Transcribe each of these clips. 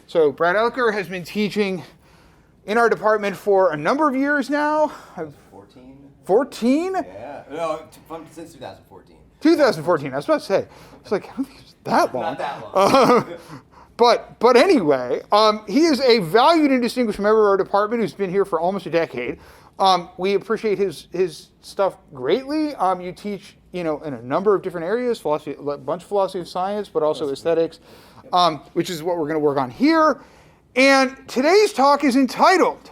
So Brad Elicker has been teaching in our department for a number of years now. 14. 14? Yeah. No, since 2014. 2014. I was about to say. It's like, I don't think it's that long. Not that long. But anyway, he is a valued and distinguished member of our department who's been here for almost a decade. We appreciate his stuff greatly. You teach, in a number of different areas, philosophy, a bunch of philosophy of science, but also aesthetics, which is what we're going to work on here. And today's talk is entitled,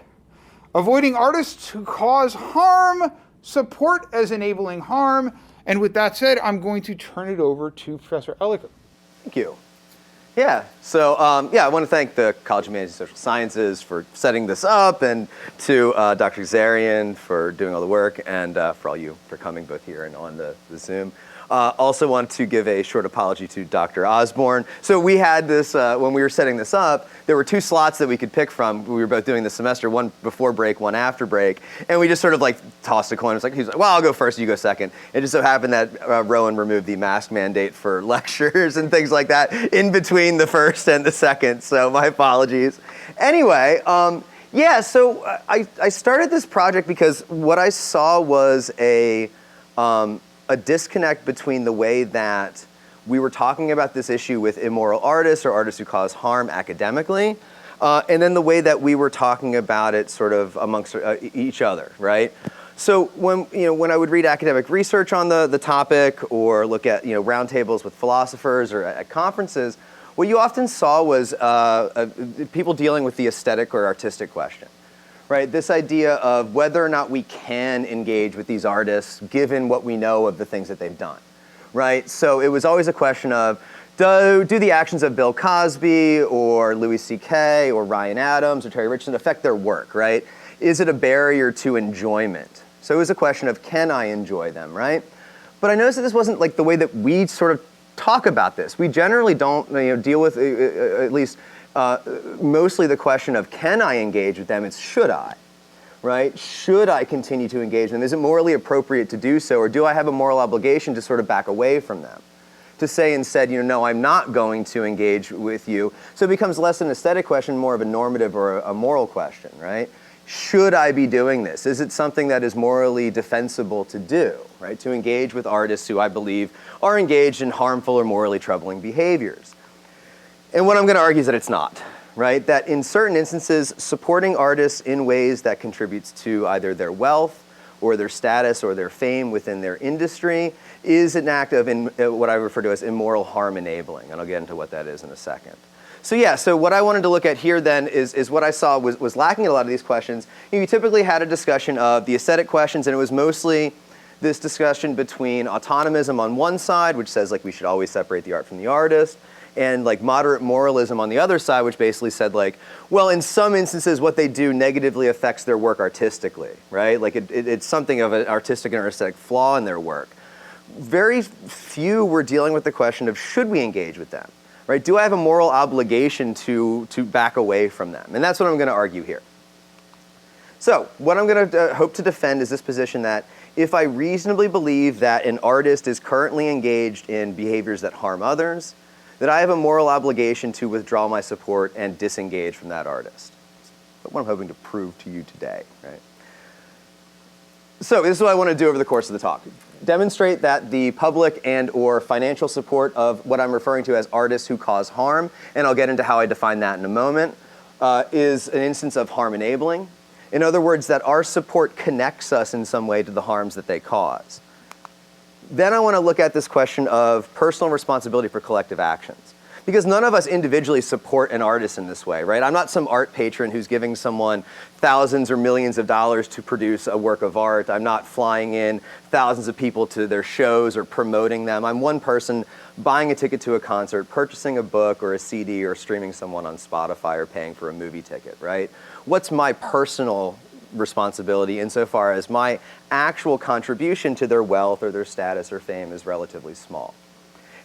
Avoiding Artists Who Cause Harm, Support as Enabling Harm. And with that said, I'm going to turn it over to Professor Elicker. Thank you. Yeah, so I want to thank the College of Humanities and Social Sciences for setting this up, and to Dr. Zarian for doing all the work, and for all you for coming both here and on the Zoom. Also want to give a short apology to Dr. Osborne. So we had this, when we were setting this up, there were two slots that we could pick from. We were both doing the semester, one before break, one after break. And we just sort of like tossed a coin. He was like, well, I'll go first, you go second. It just so happened that Rowan removed the mask mandate for lectures and things like that in between the first and the second. So my apologies. Anyway, so I started this project because what I saw was a disconnect between the way that we were talking about this issue with immoral artists or artists who cause harm academically, and then the way that we were talking about it sort of amongst each other, right? So when I would read academic research on the topic, or look at roundtables with philosophers or at conferences, what you often saw was people dealing with the aesthetic or artistic question. Right, this idea of whether or not we can engage with these artists given what we know of the things that they've done, right? So it was always a question of, do the actions of Bill Cosby or Louis C.K. or Ryan Adams or Terry Richardson affect their work, right? Is it a barrier to enjoyment? So it was a question of, can I enjoy them, right? But I noticed that this wasn't like the way that we sort of talk about this. We generally don't deal with, at least, mostly the question of, can I engage with them? It's should I, right? Should I continue to engage them? Is it morally appropriate to do so? Or do I have a moral obligation to sort of back away from them? To say instead, no, I'm not going to engage with you. So it becomes less an aesthetic question, more of a normative or a moral question, right? Should I be doing this? Is it something that is morally defensible to do, right? To engage with artists who I believe are engaged in harmful or morally troubling behaviors. And what I'm going to argue is that it's not, right? That in certain instances, supporting artists in ways that contributes to either their wealth or their status or their fame within their industry is an act of what I refer to as immoral harm enabling. And I'll get into what that is in a second. So what I wanted to look at here then is what I saw was lacking in a lot of these questions. You typically had a discussion of the aesthetic questions, and it was mostly this discussion between autonomism on one side, which says like we should always separate the art from the artist, and like moderate moralism on the other side, which basically said like, well, in some instances, what they do negatively affects their work artistically, right? Like it's something of an artistic and aesthetic flaw in their work. Very few were dealing with the question of, should we engage with them, right? Do I have a moral obligation to back away from them? And that's what I'm going to argue here. So what I'm going to hope to defend is this position that if I reasonably believe that an artist is currently engaged in behaviors that harm others, that I have a moral obligation to withdraw my support and disengage from that artist. That's what I'm hoping to prove to you today, right? So this is what I want to do over the course of the talk. Demonstrate that the public and or financial support of what I'm referring to as artists who cause harm, and I'll get into how I define that in a moment, is an instance of harm enabling. In other words, that our support connects us in some way to the harms that they cause. Then I want to look at this question of personal responsibility for collective actions. Because none of us individually support an artist in this way, right? I'm not some art patron who's giving someone thousands or millions of dollars to produce a work of art. I'm not flying in thousands of people to their shows or promoting them. I'm one person buying a ticket to a concert, purchasing a book or a CD, or streaming someone on Spotify, or paying for a movie ticket, right? What's my personal responsibility insofar as my actual contribution to their wealth or their status or fame is relatively small?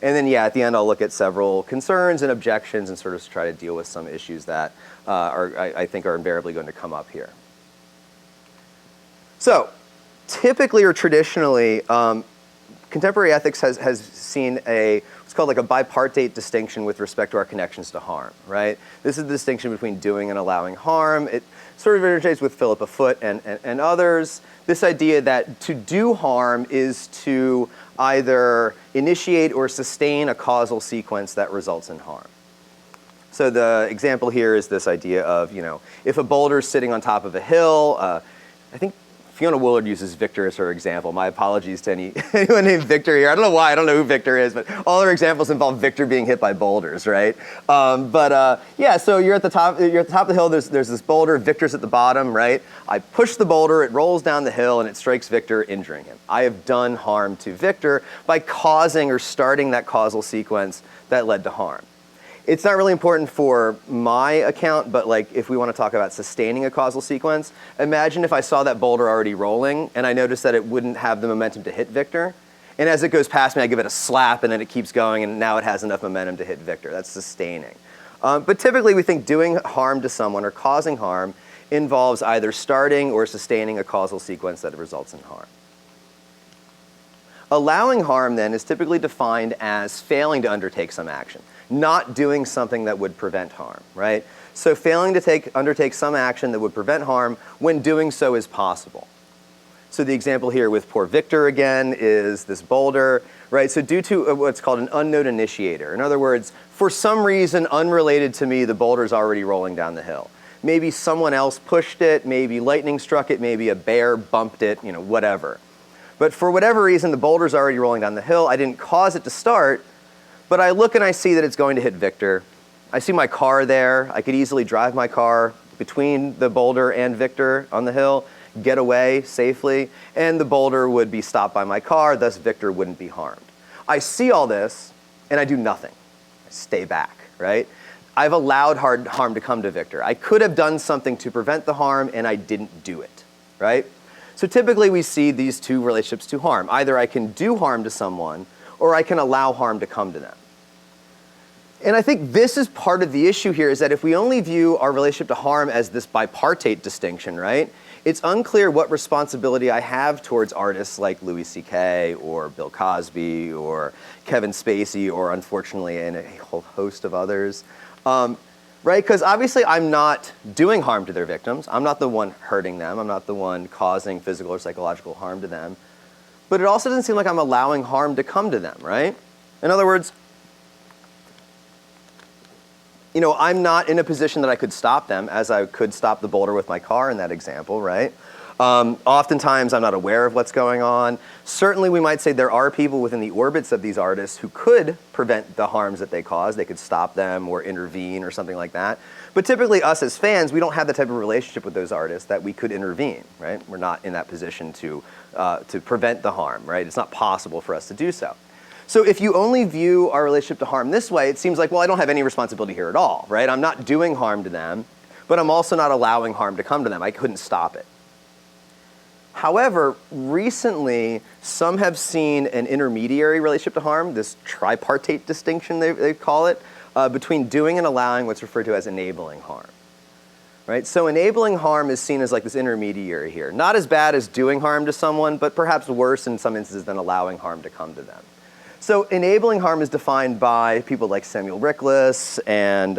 And then, at the end, I'll look at several concerns and objections and sort of try to deal with some issues that I think are invariably going to come up here. So, typically or traditionally, contemporary ethics has seen what's called like a bipartite distinction with respect to our connections to harm, right? This is the distinction between doing and allowing harm. It sort of interchanges with Philippa Foot and others. This idea that to do harm is to either initiate or sustain a causal sequence that results in harm. So the example here is this idea of, if a boulder is sitting on top of a hill, I think Fiona Woolard uses Victor as her example. My apologies to anyone named Victor here. I don't know why, I don't know who Victor is, but all her examples involve Victor being hit by boulders, right? Yeah, so you're at the top of the hill, there's this boulder, Victor's at the bottom, right? I push the boulder, it rolls down the hill, and it strikes Victor, injuring him. I have done harm to Victor by causing or starting that causal sequence that led to harm. It's not really important for my account, but like if we want to talk about sustaining a causal sequence, imagine if I saw that boulder already rolling and I noticed that it wouldn't have the momentum to hit Victor. And as it goes past me, I give it a slap and then it keeps going and now it has enough momentum to hit Victor. That's sustaining. But typically we think doing harm to someone or causing harm involves either starting or sustaining a causal sequence that results in harm. Allowing harm then is typically defined as failing to undertake some action, not doing something that would prevent harm, right? So failing to undertake some action that would prevent harm when doing so is possible. So the example here with poor Victor again is this boulder, right? So due to what's called an unknown initiator. In other words, for some reason unrelated to me, the boulder's already rolling down the hill. Maybe someone else pushed it, maybe lightning struck it, maybe a bear bumped it, whatever. But for whatever reason, the boulder's already rolling down the hill. I didn't cause it to start, but I look and I see that it's going to hit Victor. I see my car there. I could easily drive my car between the boulder and Victor on the hill, get away safely, and the boulder would be stopped by my car, thus Victor wouldn't be harmed. I see all this, and I do nothing. I stay back, right? I've allowed harm to come to Victor. I could have done something to prevent the harm, and I didn't do it, right? So typically we see these two relationships to harm. Either I can do harm to someone, or I can allow harm to come to them. And I think this is part of the issue here, is that if we only view our relationship to harm as this bipartite distinction, right, it's unclear what responsibility I have towards artists like Louis C.K. or Bill Cosby or Kevin Spacy or, unfortunately, and a whole host of others, right? Because obviously I'm not doing harm to their victims. I'm not the one hurting them. I'm not the one causing physical or psychological harm to them. But it also doesn't seem like I'm allowing harm to come to them, right? In other words, I'm not in a position that I could stop them as I could stop the boulder with my car in that example, right? Oftentimes I'm not aware of what's going on. Certainly we might say there are people within the orbits of these artists who could prevent the harms that they cause. They could stop them or intervene or something like that. But typically us as fans, we don't have the type of relationship with those artists that we could intervene, right? We're not in that position to prevent the harm, right? It's not possible for us to do so. So if you only view our relationship to harm this way, it seems like, well, I don't have any responsibility here at all, right? I'm not doing harm to them, but I'm also not allowing harm to come to them. I couldn't stop it. However, recently, some have seen an intermediary relationship to harm, this tripartite distinction they call it, between doing and allowing what's referred to as enabling harm. Right? So enabling harm is seen as like this intermediary here. Not as bad as doing harm to someone, but perhaps worse in some instances than allowing harm to come to them. So enabling harm is defined by people like Samuel Rickless and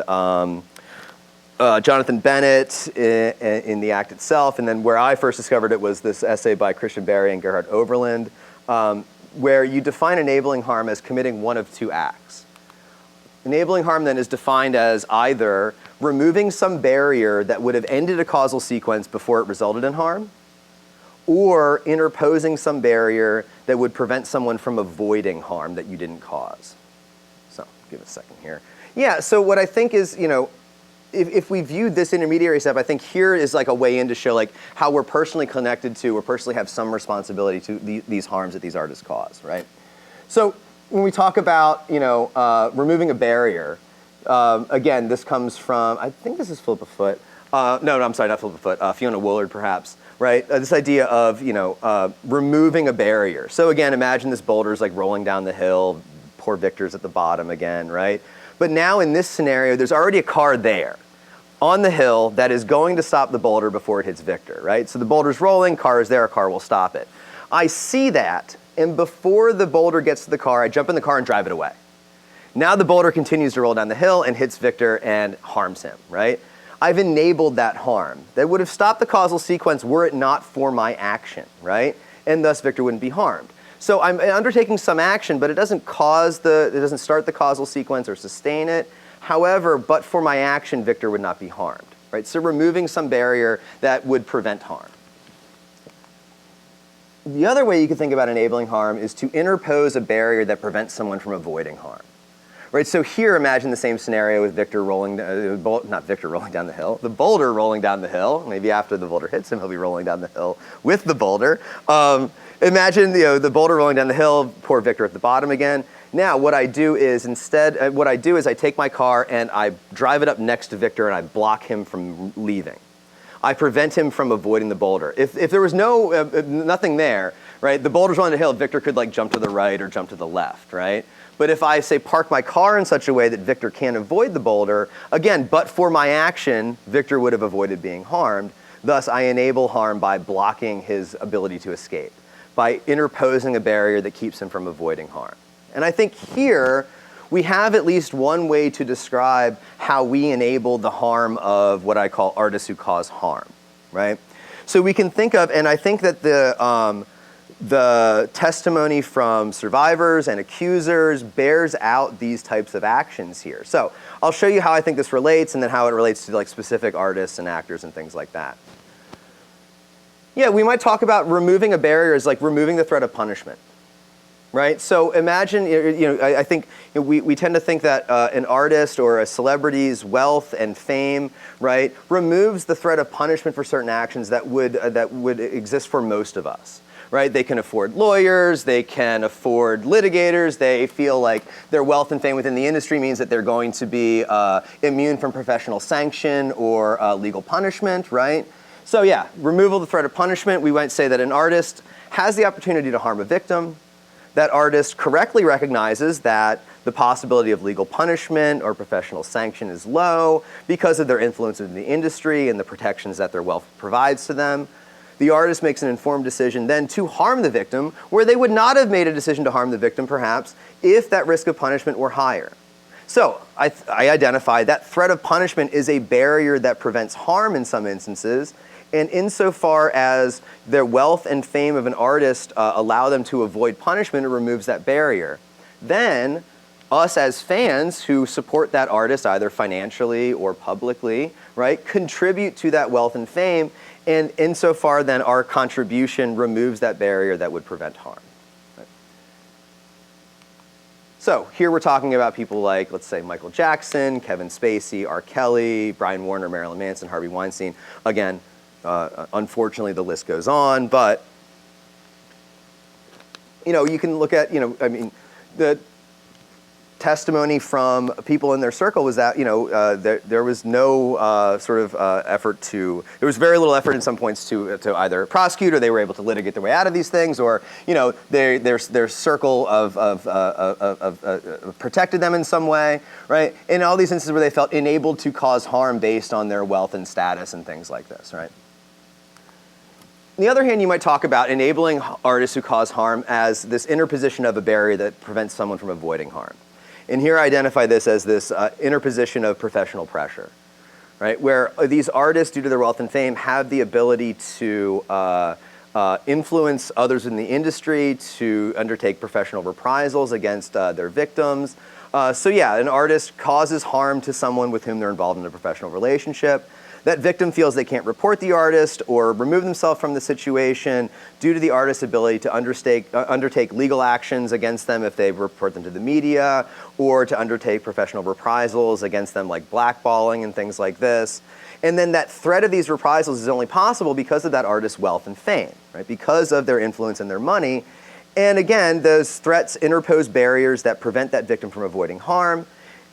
Jonathan Bennett in the Act itself, and then where I first discovered it was this essay by Christian Berry and Gerhard Oberland, where you define enabling harm as committing one of two acts. Enabling harm then is defined as either removing some barrier that would have ended a causal sequence before it resulted in harm, or interposing some barrier that would prevent someone from avoiding harm that you didn't cause. So, give it a second here. Yeah, so what I think is, if we view this intermediary step, I think here is like a way in to show like how we're personally connected to or personally have some responsibility to these harms that these artists cause, right? So when we talk about, removing a barrier, again, this comes from, I think this is Philippa Foot. No, I'm sorry, not Philippa Foot, Fiona Woolard perhaps, right? This idea of, removing a barrier. So again, imagine this boulder's like rolling down the hill, poor Victor's at the bottom again, right? But now in this scenario, there's already a car there on the hill that is going to stop the boulder before it hits Victor, right? So the boulder's rolling, car is there, a car will stop it. I see that, and before the boulder gets to the car, I jump in the car and drive it away. Now the boulder continues to roll down the hill and hits Victor and harms him, right? I've enabled that harm. That would have stopped the causal sequence were it not for my action, right? And thus Victor wouldn't be harmed. So I'm undertaking some action, but it doesn't start the causal sequence or sustain it. However, but for my action, Victor would not be harmed, right? So removing some barrier that would prevent harm. The other way you could think about enabling harm is to interpose a barrier that prevents someone from avoiding harm. Right, so here imagine the same scenario with Victor rolling, not Victor rolling down the hill, the boulder rolling down the hill. Maybe after the boulder hits him, he'll be rolling down the hill with the boulder. Imagine the boulder rolling down the hill, poor Victor at the bottom again. Now what I do is I take my car and I drive it up next to Victor and I block him from leaving. I prevent him from avoiding the boulder. If there was nothing there, right, the boulder's on the hill, Victor could like jump to the right or jump to the left, right? But if I say park my car in such a way that Victor can't avoid the boulder, again, but for my action, Victor would have avoided being harmed. Thus, I enable harm by blocking his ability to escape, by interposing a barrier that keeps him from avoiding harm. And I think here, we have at least one way to describe how we enable the harm of what I call artists who cause harm, right? So we can think of, and I think that the testimony from survivors and accusers bears out these types of actions here. So I'll show you how I think this relates and then how it relates to like specific artists and actors and things like that. Yeah, we might talk about removing a barrier as like removing the threat of punishment, right? So imagine, I think we tend to think that an artist or a celebrity's wealth and fame, right, removes the threat of punishment for certain actions that would exist for most of us. Right? They can afford lawyers, they can afford litigators, they feel like their wealth and fame within the industry means that they're going to be immune from professional sanction or legal punishment, right? So yeah, removal of the threat of punishment, we might say that an artist has the opportunity to harm a victim. That artist correctly recognizes that the possibility of legal punishment or professional sanction is low because of their influence in the industry and the protections that their wealth provides to them. The artist makes an informed decision then to harm the victim, where they would not have made a decision to harm the victim, perhaps, if that risk of punishment were higher. So I identify that threat of punishment is a barrier that prevents harm in some instances, and insofar as their wealth and fame of an artist allow them to avoid punishment, it removes that barrier. Then, us as fans who support that artist either financially or publicly, right, contribute to that wealth and fame, and insofar then our contribution removes that barrier that would prevent harm. Right? So here we're talking about people like, let's say, Michael Jackson, Kevin Spacy, R. Kelly, Brian Warner, Marilyn Manson, Harvey Weinstein. Again, unfortunately the list goes on, but you can look at, the testimony from people in their circle was that there was no effort there was very little effort in some points to either prosecute, or they were able to litigate their way out of these things, or their circle of protected them in some way, right? In all these instances where they felt enabled to cause harm based on their wealth and status and things like this, right? On the other hand, you might talk about enabling artists who cause harm as this interposition of a barrier that prevents someone from avoiding harm. And here I identify this as this interposition of professional pressure, right? Where these artists, due to their wealth and fame, have the ability to influence others in the industry, to undertake professional reprisals against their victims. So yeah, an artist causes harm to someone with whom they're involved in a professional relationship. That victim feels they can't report the artist or remove themselves from the situation due to the artist's ability to undertake legal actions against them if they report them to the media, or to undertake professional reprisals against them, like blackballing and things like this. And then that threat of these reprisals is only possible because of that artist's wealth and fame, right? Because of their influence and their money. And again, those threats interpose barriers that prevent that victim from avoiding harm.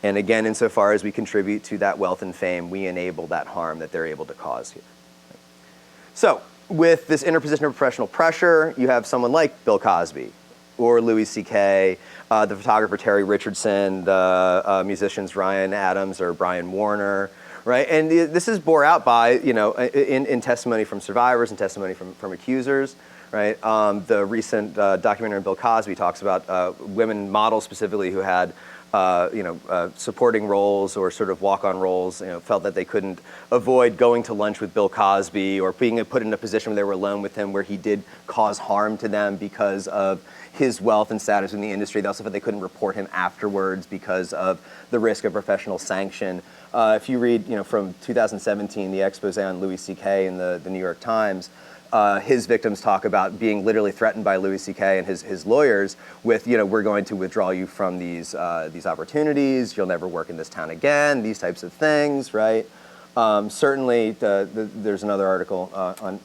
And again, insofar as we contribute to that wealth and fame, we enable that harm that they're able to cause here. So with this interposition of professional pressure, you have someone like Bill Cosby or Louis C.K., the photographer Terry Richardson, the musicians Ryan Adams or Brian Warner, right? And this is bore out by, in testimony from survivors and testimony from accusers, right? The recent documentary on Bill Cosby talks about women models specifically who had supporting roles or sort of walk-on roles, felt that they couldn't avoid going to lunch with Bill Cosby or being put in a position where they were alone with him where he did cause harm to them because of his wealth and status in the industry. They also felt they couldn't report him afterwards because of the risk of professional sanction. If you read, from 2017, the expose on Louis C.K. in the New York Times, his victims talk about being literally threatened by Louis C.K. and his lawyers with, we're going to withdraw you from these opportunities, you'll never work in this town again, these types of things, right? Certainly, there's another article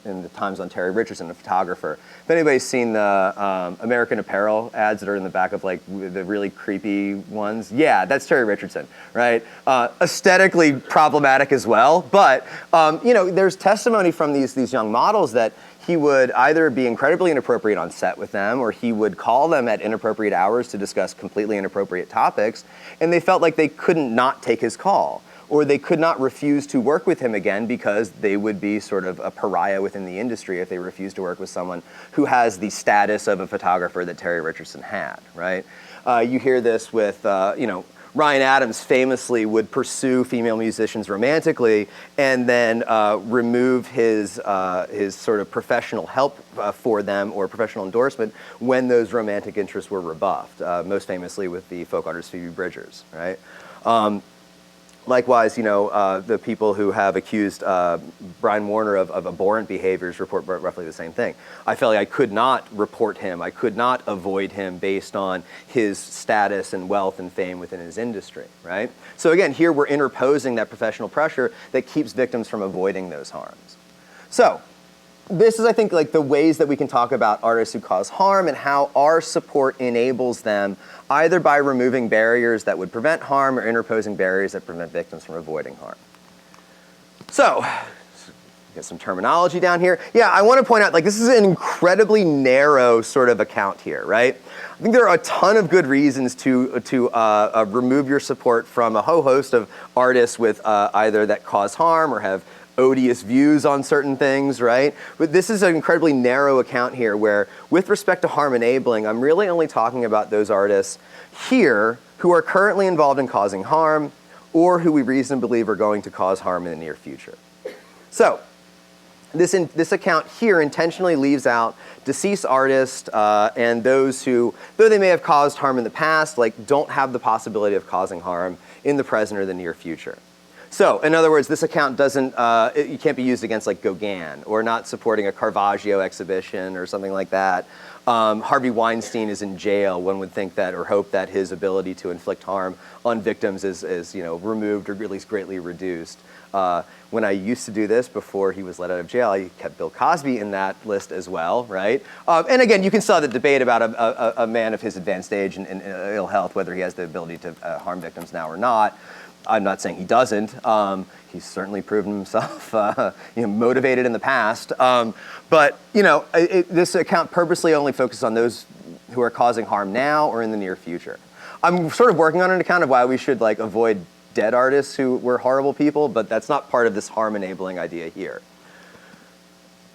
in the Times on Terry Richardson, a photographer. If anybody's seen the American Apparel ads that are in the back of the really creepy ones, yeah, that's Terry Richardson, right? Aesthetically problematic as well, but there's testimony from these young models that he would either be incredibly inappropriate on set with them, or he would call them at inappropriate hours to discuss completely inappropriate topics, and they felt like they couldn't not take his call, or they could not refuse to work with him again because they would be sort of a pariah within the industry if they refused to work with someone who has the status of a photographer that Terry Richardson had, right? You hear this with, Ryan Adams famously would pursue female musicians romantically and then remove his sort of professional help for them or professional endorsement when those romantic interests were rebuffed, most famously with the folk artist Phoebe Bridgers, right? Likewise, the people who have accused Brian Warner of abhorrent behaviors report roughly the same thing. I felt like I could not report him, I could not avoid him based on his status and wealth and fame within his industry, right? So again, here we're interposing that professional pressure that keeps victims from avoiding those harms. So this is, I think, the ways that we can talk about artists who cause harm and how our support enables them either by removing barriers that would prevent harm or interposing barriers that prevent victims from avoiding harm. So, get some terminology down here. Yeah, I want to point out, this is an incredibly narrow sort of account here, right? I think there are a ton of good reasons to remove your support from a whole host of artists with either that cause harm or have odious views on certain things, right? But this is an incredibly narrow account here where, with respect to harm enabling, I'm really only talking about those artists here who are currently involved in causing harm or who we reasonably believe are going to cause harm in the near future. So, this account here intentionally leaves out deceased artists and those who, though they may have caused harm in the past, don't have the possibility of causing harm in the present or the near future. So, in other words, this account doesn't, you can't be used against Gauguin or not supporting a Caravaggio exhibition or something like that. Harvey Weinstein is in jail. One would think that or hope that his ability to inflict harm on victims is removed or at least greatly reduced. When I used to do this before he was let out of jail, I kept Bill Cosby in that list as well, right? And again, you can still have the debate about a man of his advanced age and ill health, whether he has the ability to harm victims now or not. I'm not saying he doesn't. He's certainly proven himself motivated in the past. But this account purposely only focuses on those who are causing harm now or in the near future. I'm sort of working on an account of why we should avoid dead artists who were horrible people, but that's not part of this harm enabling idea here.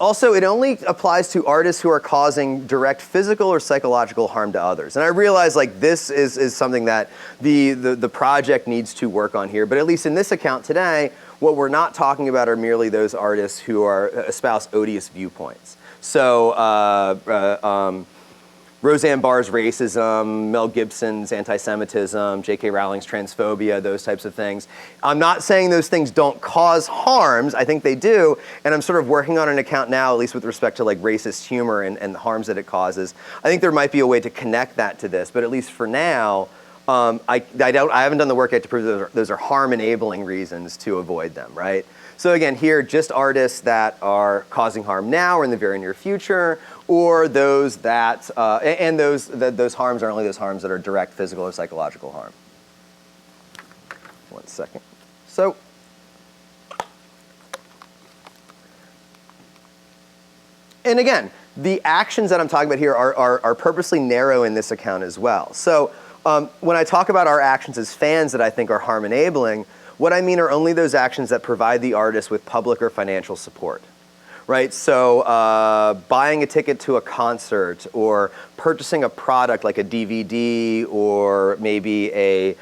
Also, it only applies to artists who are causing direct physical or psychological harm to others. And I realize this is something that the project needs to work on here, but at least in this account today, what we're not talking about are merely those artists who espouse odious viewpoints. So Roseanne Barr's racism, Mel Gibson's anti-Semitism, J.K. Rowling's transphobia, those types of things. I'm not saying those things don't cause harms. I think they do. And I'm sort of working on an account now, at least with respect to racist humor and the harms that it causes. I think there might be a way to connect that to this. But at least for now, I haven't done the work yet to prove those are harm-enabling reasons to avoid them, right? So again, here, just artists that are causing harm now or in the very near future, or those that, those harms are only those harms that are direct physical or psychological harm. One second. So, and again, the actions that I'm talking about here are purposely narrow in this account as well. So when I talk about our actions as fans that I think are harm enabling, what I mean are only those actions that provide the artist with public or financial support. right? So buying a ticket to a concert or purchasing a product like a DVD or maybe a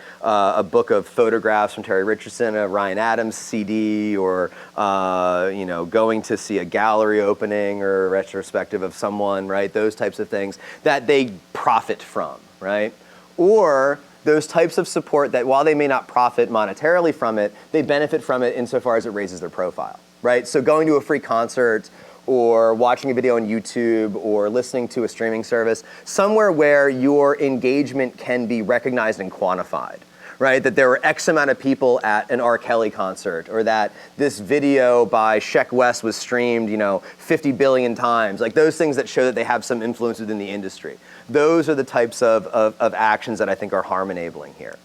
book of photographs from Terry Richardson, a Ryan Adams CD, or going to see a gallery opening or a retrospective of someone, right? Those types of things that they profit from, right? Or those types of support that while they may not profit monetarily from it, they benefit from it insofar as it raises their profile, right? So going to a free concert or watching a video on YouTube or listening to a streaming service, somewhere where your engagement can be recognized and quantified, right? That there were X amount of people at an R. Kelly concert, or that this video by Sheck West was streamed, 50 billion times. Like those things that show that they have some influence within the industry. Those are the types of actions that I think are harm enabling here.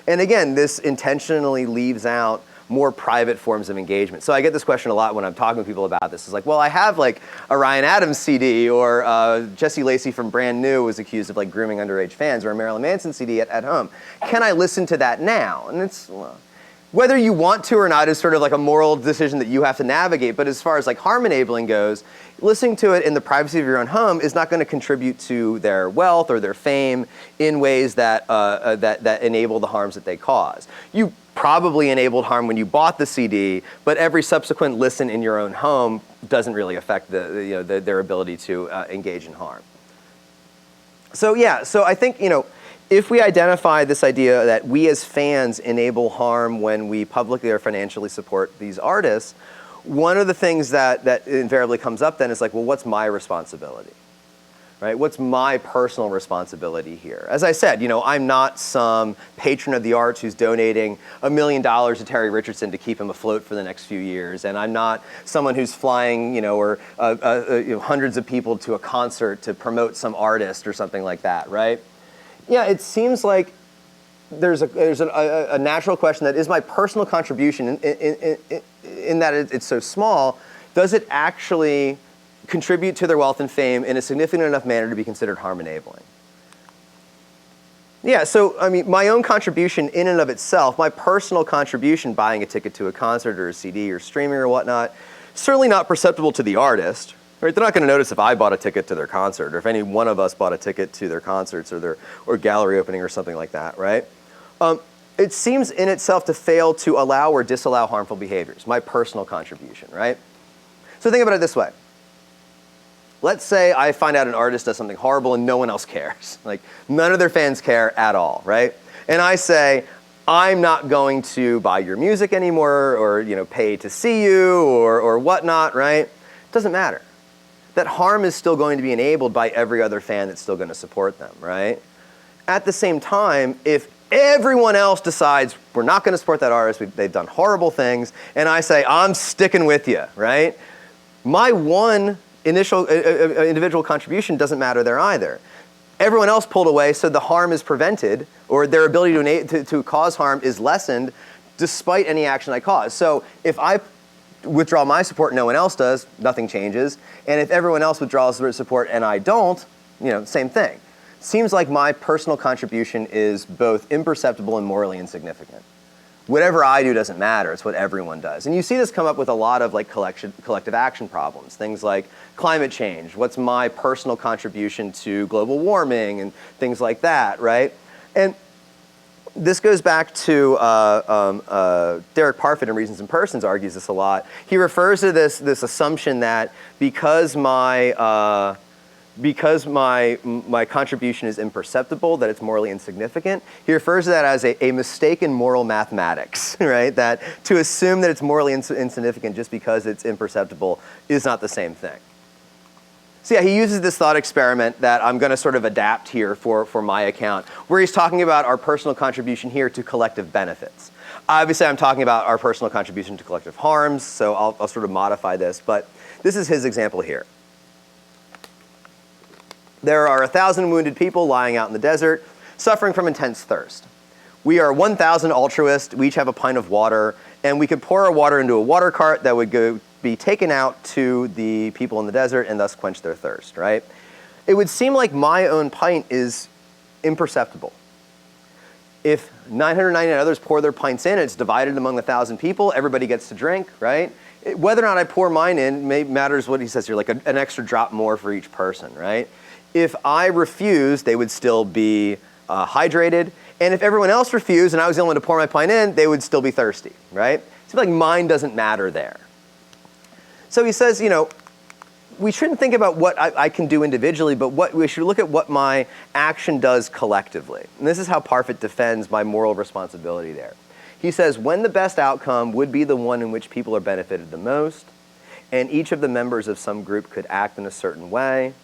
And again, this intentionally leaves out more private forms of engagement. So I get this question a lot when I'm talking to people about this. It's like, well, I have like a Ryan Adams CD, or Jesse Lacey from Brand New was accused of like grooming underage fans, or a Marilyn Manson CD at home. Can I listen to that now? And it's, well, whether you want to or not is sort of like a moral decision that you have to navigate. But as far as like harm enabling goes, listening to it in the privacy of your own home is not going to contribute to their wealth or their fame in ways that that enable the harms that they cause. You probably enabled harm when you bought the CD, but every subsequent listen in your own home doesn't really affect their ability to engage in harm. So yeah, so I think if we identify this idea that we as fans enable harm when we publicly or financially support these artists, one of the things that invariably comes up then is like, well, what's my responsibility? Right? What's my personal responsibility here? As I said, I'm not some patron of the arts who's donating $1 million to Terry Richardson to keep him afloat for the next few years, and I'm not someone who's flying, hundreds of people to a concert to promote some artist or something like that, right? Yeah, it seems like there's a natural question that is my personal contribution in that it's so small. Does it actually contribute to their wealth and fame in a significant enough manner to be considered harm enabling? Yeah, so I mean, my own contribution in and of itself, my personal contribution, buying a ticket to a concert or a CD or streaming or whatnot, certainly not perceptible to the artist. Right? They're not going to notice if I bought a ticket to their concert, or if any one of us bought a ticket to their concerts or gallery opening or something like that, right? It seems in itself to fail to allow or disallow harmful behaviors, my personal contribution, right? So think about it this way. Let's say I find out an artist does something horrible and no one else cares. Like none of their fans care at all, right? And I say, I'm not going to buy your music anymore, or pay to see you, or whatnot, right? It doesn't matter. That harm is still going to be enabled by every other fan that's still going to support them, right? At the same time, if everyone else decides we're not going to support that artist, they've done horrible things, and I say, I'm sticking with you, right? My one initial individual contribution doesn't matter there either. Everyone else pulled away, so the harm is prevented, or their ability to cause harm is lessened despite any action I cause. So if I withdraw my support, no one else does, nothing changes. And if everyone else withdraws their support and I don't, same thing. Seems like my personal contribution is both imperceptible and morally insignificant. Whatever I do doesn't matter, it's what everyone does. And you see this come up with a lot of like collective action problems, things like climate change. What's my personal contribution to global warming and things like that, right? And this goes back to Derek Parfit in Reasons and Persons argues this a lot. He refers to this assumption that because my contribution is imperceptible, that it's morally insignificant. He refers to that as a mistake in moral mathematics, right? That to assume that it's morally insignificant just because it's imperceptible is not the same thing. So yeah, he uses this thought experiment that I'm going to sort of adapt here for my account, where he's talking about our personal contribution here to collective benefits. Obviously, I'm talking about our personal contribution to collective harms, so I'll sort of modify this, but this is his example here. There are 1,000 wounded people lying out in the desert, suffering from intense thirst. We are 1,000 altruists, we each have a pint of water, and we could pour our water into a water cart that would be taken out to the people in the desert and thus quench their thirst, right? It would seem like my own pint is imperceptible. If 999 others pour their pints in, it's divided among the 1,000 people, everybody gets to drink, right? Whether or not I pour mine in matters what he says here, like an extra drop more for each person, right? If I refuse, they would still be hydrated. And if everyone else refused and I was the only one to pour my pint in, they would still be thirsty, right? Seems like mine doesn't matter there. So he says, we shouldn't think about what I can do individually, but we should look at what my action does collectively. And this is how Parfit defends my moral responsibility there. He says, when the best outcome would be the one in which people are benefited the most, and each of the members of some group could act in a certain way,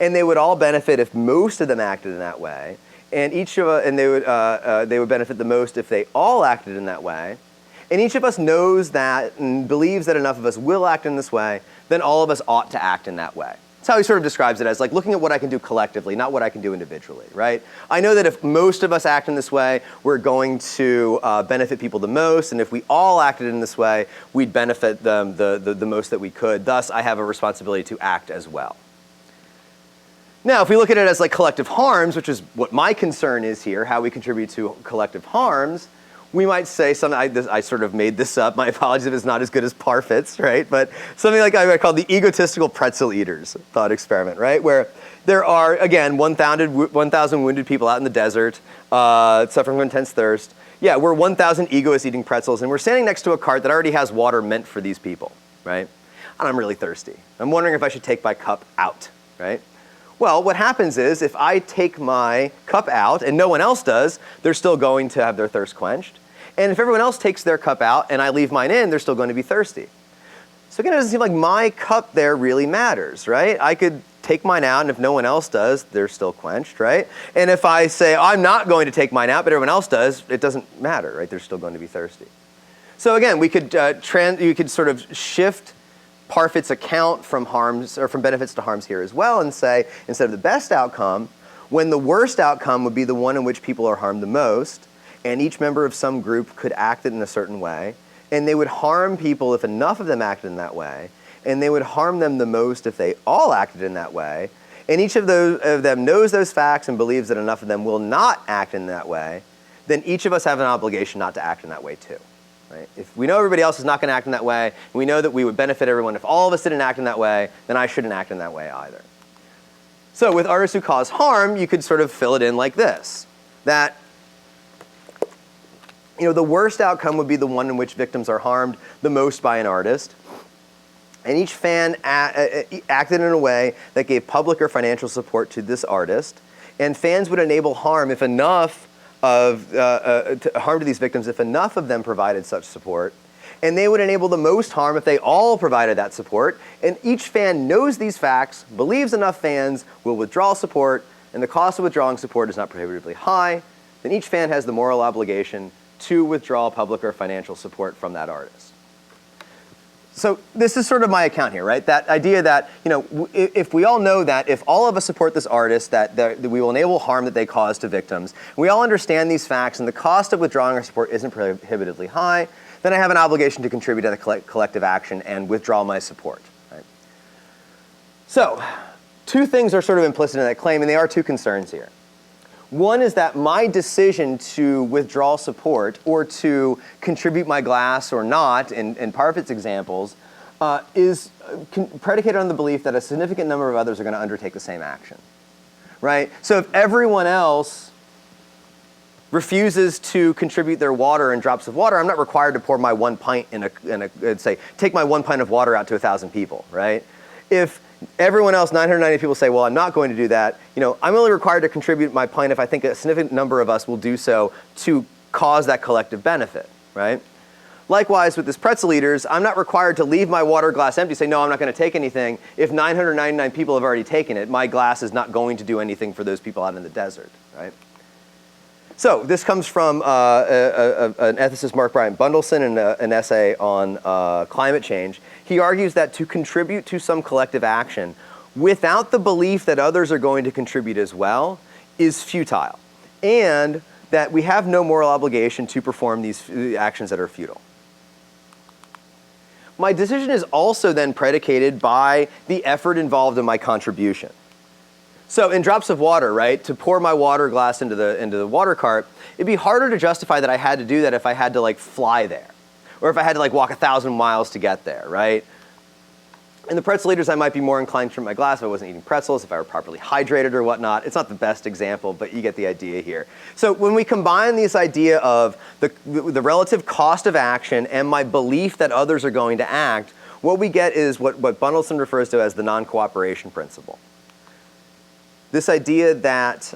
and they would all benefit if most of them acted in that way, and they would benefit the most if they all acted in that way, and each of us knows that and believes that enough of us will act in this way, then all of us ought to act in that way. That's how he sort of describes it, as like looking at what I can do collectively, not what I can do individually, right? I know that if most of us act in this way, we're going to benefit people the most, and if we all acted in this way, we'd benefit them the most that we could. Thus, I have a responsibility to act as well. Now, if we look at it as like collective harms, which is what my concern is here, how we contribute to collective harms, we might say something, I sort of made this up, my apologies if it's not as good as Parfit's, right? But something like I call the egotistical pretzel eaters thought experiment, right? Where there are, again, 1,000 wounded people out in the desert, suffering from intense thirst. Yeah, we're 1,000 egoists eating pretzels, and we're standing next to a cart that already has water meant for these people, right? And I'm really thirsty. I'm wondering if I should take my cup out, right? Well, what happens is if I take my cup out and no one else does, they're still going to have their thirst quenched. And if everyone else takes their cup out and I leave mine in, they're still going to be thirsty. So again, it doesn't seem like my cup there really matters, right? I could take mine out, and if no one else does, they're still quenched, right? And if I say, I'm not going to take mine out, but everyone else does, it doesn't matter, right? They're still going to be thirsty. So again, we could you could sort of shift Parfit's account from harms or from benefits to harms here as well, and say, instead of the best outcome, when the worst outcome would be the one in which people are harmed the most, and each member of some group could act it in a certain way, and they would harm people if enough of them acted in that way, and they would harm them the most if they all acted in that way, and each of them knows those facts and believes that enough of them will not act in that way, then each of us have an obligation not to act in that way too. Right? If we know everybody else is not going to act in that way, and we know that we would benefit everyone if all of us didn't act in that way, then I shouldn't act in that way either. So with artists who cause harm, you could sort of fill it in like this, that the worst outcome would be the one in which victims are harmed the most by an artist, and each fan acted in a way that gave public or financial support to this artist, and fans would enable harm if enough harm to these victims if enough of them provided such support, and they would enable the most harm if they all provided that support, and each fan knows these facts, believes enough fans will withdraw support, and the cost of withdrawing support is not prohibitively high, then each fan has the moral obligation to withdraw public or financial support from that artist. So this is sort of my account here, right? That idea that, if we all know that if all of us support this artist, that we will enable harm that they cause to victims, we all understand these facts, and the cost of withdrawing our support isn't prohibitively high, then I have an obligation to contribute to the collective action and withdraw my support, right? So, two things are sort of implicit in that claim, and they are two concerns here. One is that my decision to withdraw support or to contribute my glass or not, in Parfit's examples, is predicated on the belief that a significant number of others are going to undertake the same action, right? So if everyone else refuses to contribute their water in drops of water, I'm not required to pour my 1 pint say, take my 1 pint of water out to 1,000 people, right? If everyone else, 990 people, say, well, I'm not going to do that, I'm only required to contribute my pint if I think a significant number of us will do so to cause that collective benefit, right? Likewise, with this pretzel eaters, I'm not required to leave my water glass empty, say, no, I'm not going to take anything. If 999 people have already taken it, my glass is not going to do anything for those people out in the desert, right? So this comes from an ethicist, Mark Bryant Bundelson, in an essay on climate change. He argues that to contribute to some collective action without the belief that others are going to contribute as well is futile, and that we have no moral obligation to perform these actions that are futile. My decision is also then predicated by the effort involved in my contribution. So in drops of water, right, to pour my water glass into the water cart, it'd be harder to justify that I had to do that if I had to like fly there, or if I had to like walk 1,000 miles to get there, right? In the pretzel eaters, I might be more inclined to drink my glass if I wasn't eating pretzels, if I were properly hydrated or whatnot. It's not the best example, but you get the idea here. So when we combine this idea of the relative cost of action and my belief that others are going to act, what we get is what Bundleson refers to as the non-cooperation principle. This idea that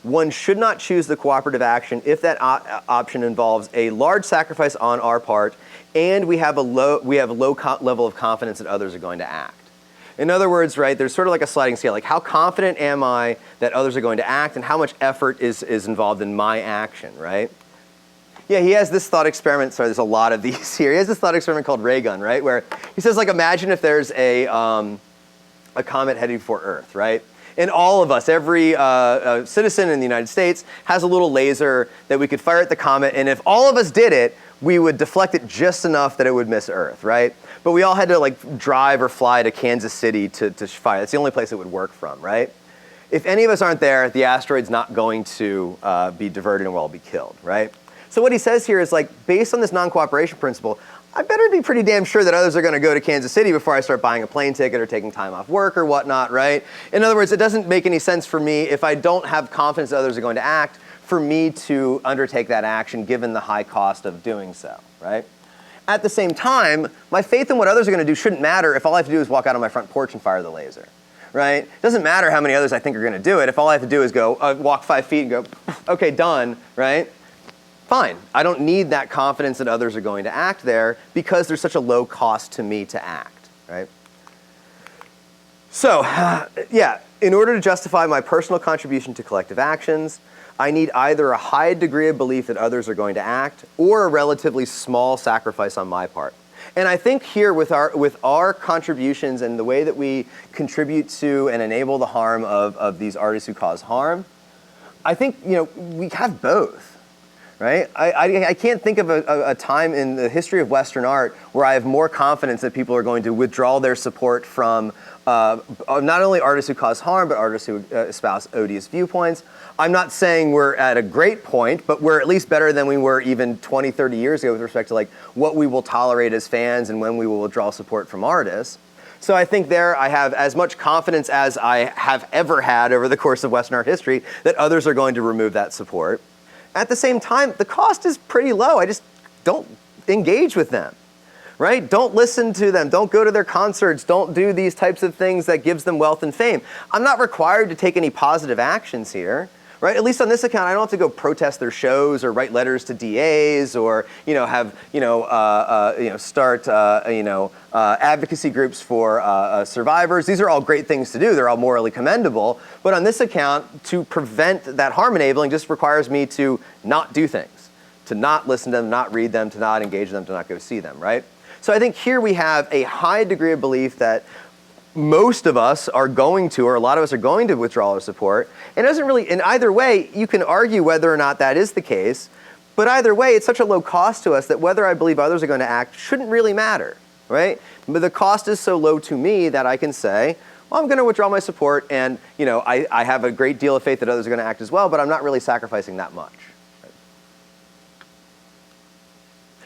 one should not choose the cooperative action if that option involves a large sacrifice on our part and we have a low level of confidence that others are going to act. In other words, right, there's sort of like a sliding scale, like how confident am I that others are going to act and how much effort is involved in my action, right? Yeah, he has this thought experiment, sorry, there's a lot of these here. He has this thought experiment called Raygun, right, where he says, like, imagine if there's a comet heading for Earth, right? And all of us, every citizen in the United States has a little laser that we could fire at the comet, and if all of us did it, we would deflect it just enough that it would miss Earth, right? But we all had to like drive or fly to Kansas City to fire. That's the only place it would work from, right? If any of us aren't there, the asteroid's not going to be diverted and we'll all be killed, right? So what he says here is like, based on this non-cooperation principle, I better be pretty damn sure that others are going to go to Kansas City before I start buying a plane ticket or taking time off work or whatnot, right? In other words, it doesn't make any sense for me if I don't have confidence that others are going to act for me to undertake that action given the high cost of doing so, right? At the same time, my faith in what others are going to do shouldn't matter if all I have to do is walk out on my front porch and fire the laser, right? It doesn't matter how many others I think are going to do it. If all I have to do is go walk 5 feet and go, okay, done, right? Fine. I don't need that confidence that others are going to act there because there's such a low cost to me to act, right? So, yeah, in order to justify my personal contribution to collective actions, I need either a high degree of belief that others are going to act or a relatively small sacrifice on my part. And I think here with our contributions and the way that we contribute to and enable the harm of these artists who cause harm, I think we have both. Right? I can't think of a time in the history of Western art where I have more confidence that people are going to withdraw their support from not only artists who cause harm, but artists who espouse odious viewpoints. I'm not saying we're at a great point, but we're at least better than we were even 20, 30 years ago with respect to like what we will tolerate as fans and when we will withdraw support from artists. So I think there I have as much confidence as I have ever had over the course of Western art history that others are going to remove that support. At the same time, the cost is pretty low. I just don't engage with them, right? Don't listen to them. Don't go to their concerts. Don't do these types of things that gives them wealth and fame. I'm not required to take any positive actions here, right? At least on this account, I don't have to go protest their shows or write letters to DAs or start advocacy groups for survivors. These are all great things to do. They're all morally commendable. But on this account, to prevent that harm enabling just requires me to not do things, to not listen to them, not read them, to not engage them, to not go see them, right? So I think here we have a high degree of belief that most of us are going to, or a lot of us are going to withdraw our support. And it doesn't really, in either way, you can argue whether or not that is the case. But either way, it's such a low cost to us that whether I believe others are going to act shouldn't really matter, right? But the cost is so low to me that I can say, well, I'm going to withdraw my support, and I have a great deal of faith that others are going to act as well, but I'm not really sacrificing that much.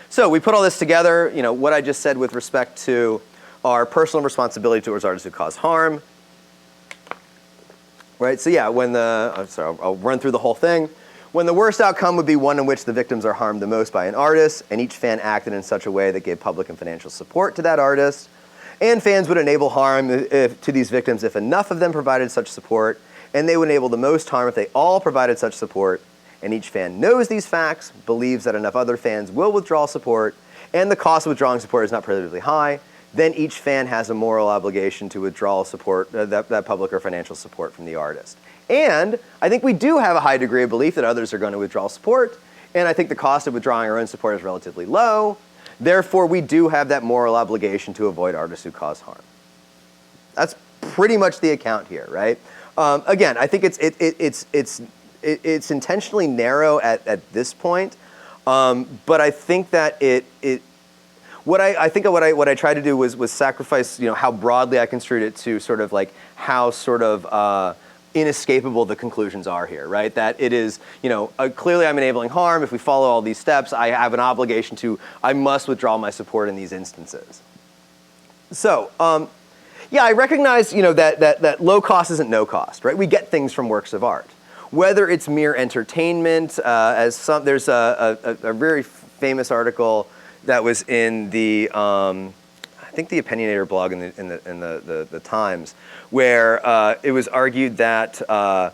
So we put all this together, what I just said with respect to our personal responsibility towards artists who cause harm. Right, so yeah, I'll run through the whole thing. When the worst outcome would be one in which the victims are harmed the most by an artist, and each fan acted in such a way that gave public and financial support to that artist, and fans would enable harm to these victims if enough of them provided such support, and they would enable the most harm if they all provided such support, and each fan knows these facts, believes that enough other fans will withdraw support, and the cost of withdrawing support is not prohibitively high, then each fan has a moral obligation to withdraw support, that public or financial support from the artist. And I think we do have a high degree of belief that others are going to withdraw support, and I think the cost of withdrawing our own support is relatively low. Therefore, we do have that moral obligation to avoid artists who cause harm. That's pretty much the account here, right? Again, I think it's intentionally narrow at this point, but I think that what I tried to do was sacrifice, how broadly I construed it to sort of like how sort of inescapable the conclusions are here, right? That it is, clearly I'm enabling harm. If we follow all these steps, I have an obligation I must withdraw my support in these instances. So, yeah, I recognize, that low cost isn't no cost, right? We get things from works of art. Whether it's mere entertainment, there's a very famous article that was in the, I think the Opinionator blog in the Times, where it was argued that the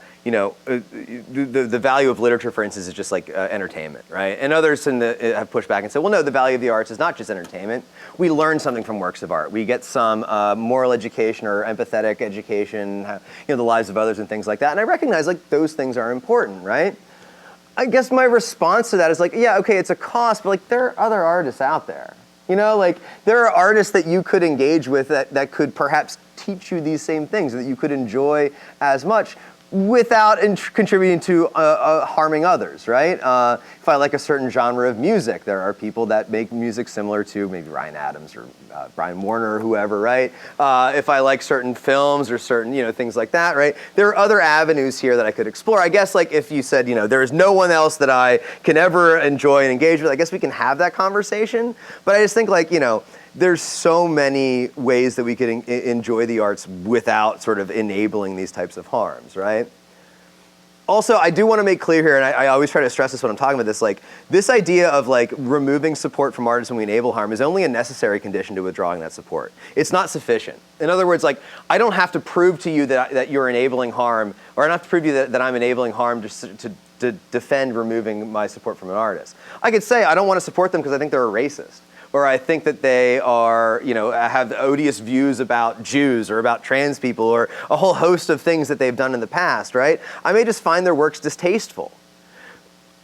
value of literature, for instance, is just like entertainment, right? And others have pushed back and said, well, no, the value of the arts is not just entertainment. We learn something from works of art. We get some moral education or empathetic education, the lives of others and things like that. And I recognize like those things are important, right? I guess my response to that is like, yeah, okay, it's a cost, but like there are other artists out there. Like there are artists that you could engage with that could perhaps teach you these same things, that you could enjoy as much without contributing to harming others, right? If I like a certain genre of music, there are people that make music similar to maybe Ryan Adams or Brian Warner or whoever, right? If I like certain films or certain, things like that, right? There are other avenues here that I could explore. I guess like if you said, there is no one else that I can ever enjoy and engage with, I guess we can have that conversation. But I just think like, there's so many ways that we could enjoy the arts without sort of enabling these types of harms, right? Also, I do want to make clear here, and I always try to stress this when I'm talking about this, like this idea of like removing support from artists when we enable harm is only a necessary condition to withdrawing that support. It's not sufficient. In other words, like I don't have to prove to you that you're enabling harm, or I don't have to prove to you that I'm enabling harm just to defend removing my support from an artist. I could say I don't want to support them because I think they're a racist. Or I think that they are, have odious views about Jews or about trans people or a whole host of things that they've done in the past, right? I may just find their works distasteful.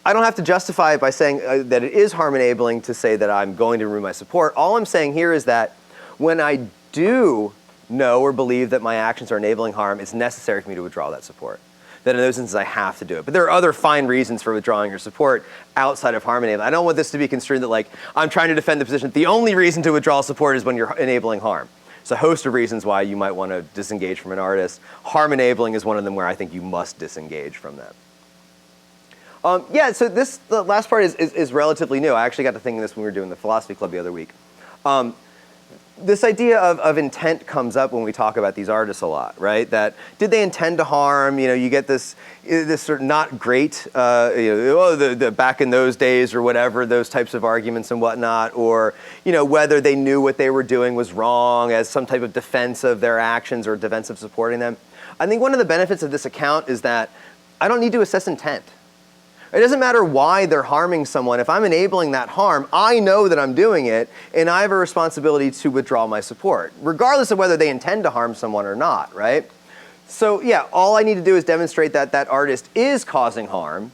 I don't have to justify it by saying that it is harm enabling to say that I'm going to remove my support. All I'm saying here is that when I do know or believe that my actions are enabling harm, it's necessary for me to withdraw that support. That in those instances I have to do it. But there are other fine reasons for withdrawing your support outside of harm enabling. I don't want this to be construed that like I'm trying to defend the position that the only reason to withdraw support is when you're enabling harm. There's a host of reasons why you might want to disengage from an artist. Harm enabling is one of them where I think you must disengage from them. Yeah, so the last part is relatively new. I actually got to thinking this when we were doing the philosophy club the other week. This idea of intent comes up when we talk about these artists a lot, right? That did they intend to harm? You get this sort of not great, the back in those days or whatever, those types of arguments and whatnot, or whether they knew what they were doing was wrong as some type of defense of their actions or defense of supporting them. I think one of the benefits of this account is that I don't need to assess intent. It doesn't matter why they're harming someone. If I'm enabling that harm, I know that I'm doing it, and I have a responsibility to withdraw my support, regardless of whether they intend to harm someone or not, right? So yeah, all I need to do is demonstrate that that artist is causing harm,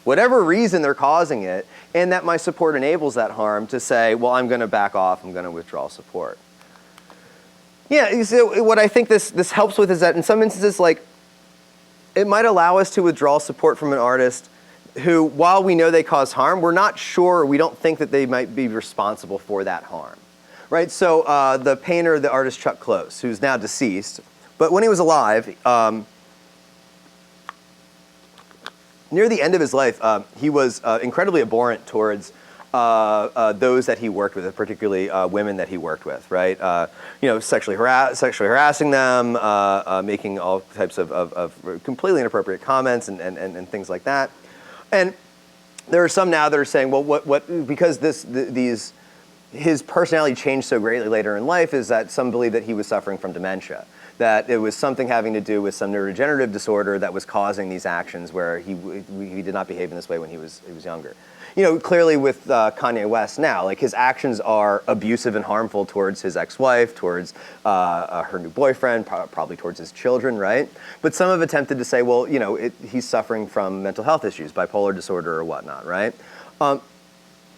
whatever reason they're causing it, and that my support enables that harm to say, well, I'm going to back off, I'm going to withdraw support. Yeah, so what I think this helps with is that in some instances, like, it might allow us to withdraw support from an artist who, while we know they cause harm, we're not sure, we don't think that they might be responsible for that harm, right? So the painter, the artist Chuck Close, who's now deceased, but when he was alive, near the end of his life, he was incredibly abhorrent towards those that he worked with, particularly women that he worked with, right? Sexually harassing them, making all types of completely inappropriate comments and things like that. And there are some now that are saying, well, because his personality changed so greatly later in life, is that some believe that he was suffering from dementia, that it was something having to do with some neurodegenerative disorder that was causing these actions where he did not behave in this way when he was younger. Clearly with Kanye West now, like his actions are abusive and harmful towards his ex-wife, towards her new boyfriend, probably towards his children, right? But some have attempted to say, well, he's suffering from mental health issues, bipolar disorder or whatnot, right?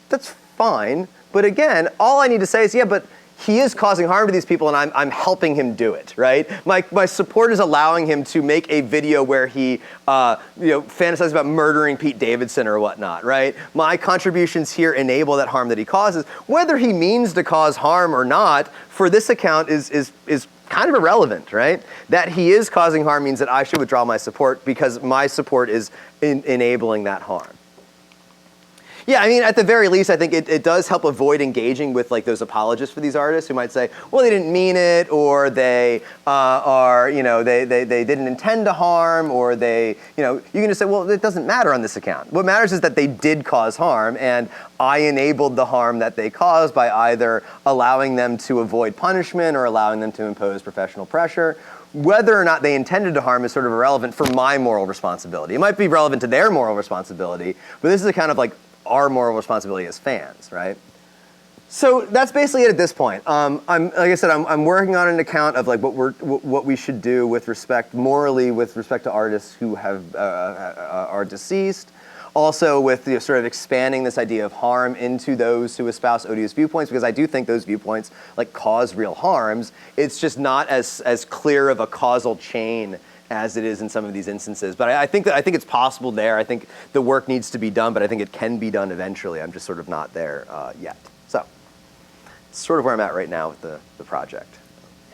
That's fine, but again, all I need to say is, yeah, but he is causing harm to these people, and I'm helping him do it, right? My support is allowing him to make a video where he fantasizes about murdering Pete Davidson or whatnot, right? My contributions here enable that harm that he causes. Whether he means to cause harm or not, for this account is kind of irrelevant, right? That he is causing harm means that I should withdraw my support because my support is enabling that harm. Yeah, I mean, at the very least, I think it does help avoid engaging with like those apologists for these artists who might say, well, they didn't mean it, or they they didn't intend to harm, or you can just say, well, it doesn't matter on this account. What matters is that they did cause harm, and I enabled the harm that they caused by either allowing them to avoid punishment or allowing them to impose professional pressure. Whether or not they intended to harm is sort of irrelevant for my moral responsibility. It might be relevant to their moral responsibility, but this is a kind of like our moral responsibility as fans, right? So that's basically it at this point. Like I said, I'm working on an account of like what we should do morally with respect to artists who are deceased. Also with sort of expanding this idea of harm into those who espouse odious viewpoints, because I do think those viewpoints like cause real harms. It's just not as clear of a causal chain as it is in some of these instances. But I think it's possible there. I think the work needs to be done, but I think it can be done eventually. I'm just sort of not there yet. So it's sort of where I'm at right now with the project.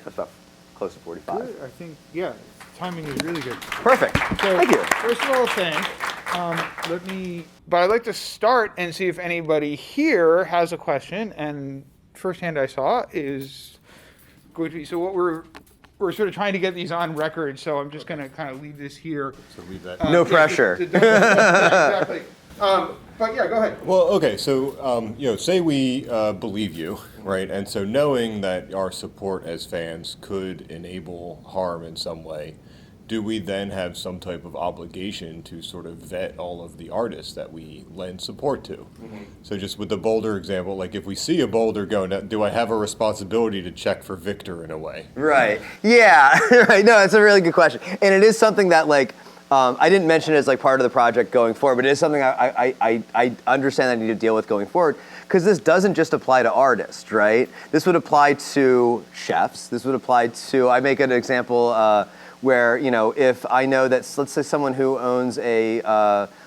That's about close to 45. Good. I think, yeah, timing is really good. Perfect. So, thank you. First of all, thanks. But I'd like to start and see if anybody here has a question. And first hand I saw is going to be, so what we're sort of trying to get these on record, so I'm just going to kind of leave this here. So leave that. No pressure. Exactly. But yeah, go ahead. Well, okay, so say we believe you, right? And so knowing that our support as fans could enable harm in some way, do we then have some type of obligation to sort of vet all of the artists that we lend support to? Mm-hmm. So just with the Boulder example, like if we see a Boulder go, do I have a responsibility to check for Victor in a way? Right. Yeah. Right. No, that's a really good question, and it is something that like I didn't mention it as like part of the project going forward, but it is something I understand I need to deal with going forward, because this doesn't just apply to artists, right? This would apply to chefs. This would apply to, I make an example where, if I know that, let's say someone who owns a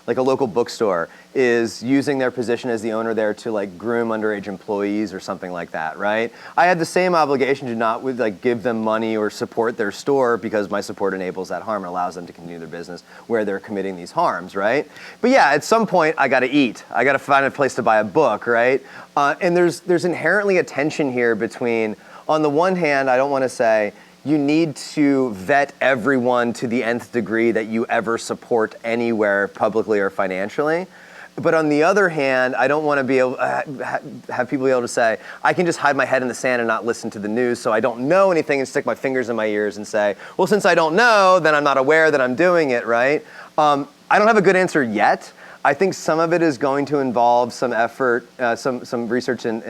local bookstore is using their position as the owner there to like groom underage employees or something like that, right? I had the same obligation to not give them money or support their store, because my support enables that harm and allows them to continue their business where they're committing these harms, right? But yeah, at some point I gotta eat. I gotta find a place to buy a book, right? And there's inherently a tension here between, on the one hand, I don't wanna say, you need to vet everyone to the nth degree that you ever support anywhere publicly or financially. But on the other hand, I don't want to be able have people be able to say, I can just hide my head in the sand and not listen to the news, so I don't know anything, and stick my fingers in my ears and say, well, since I don't know, then I'm not aware that I'm doing it, right? I don't have a good answer yet. I think some of it is going to involve some effort, some research in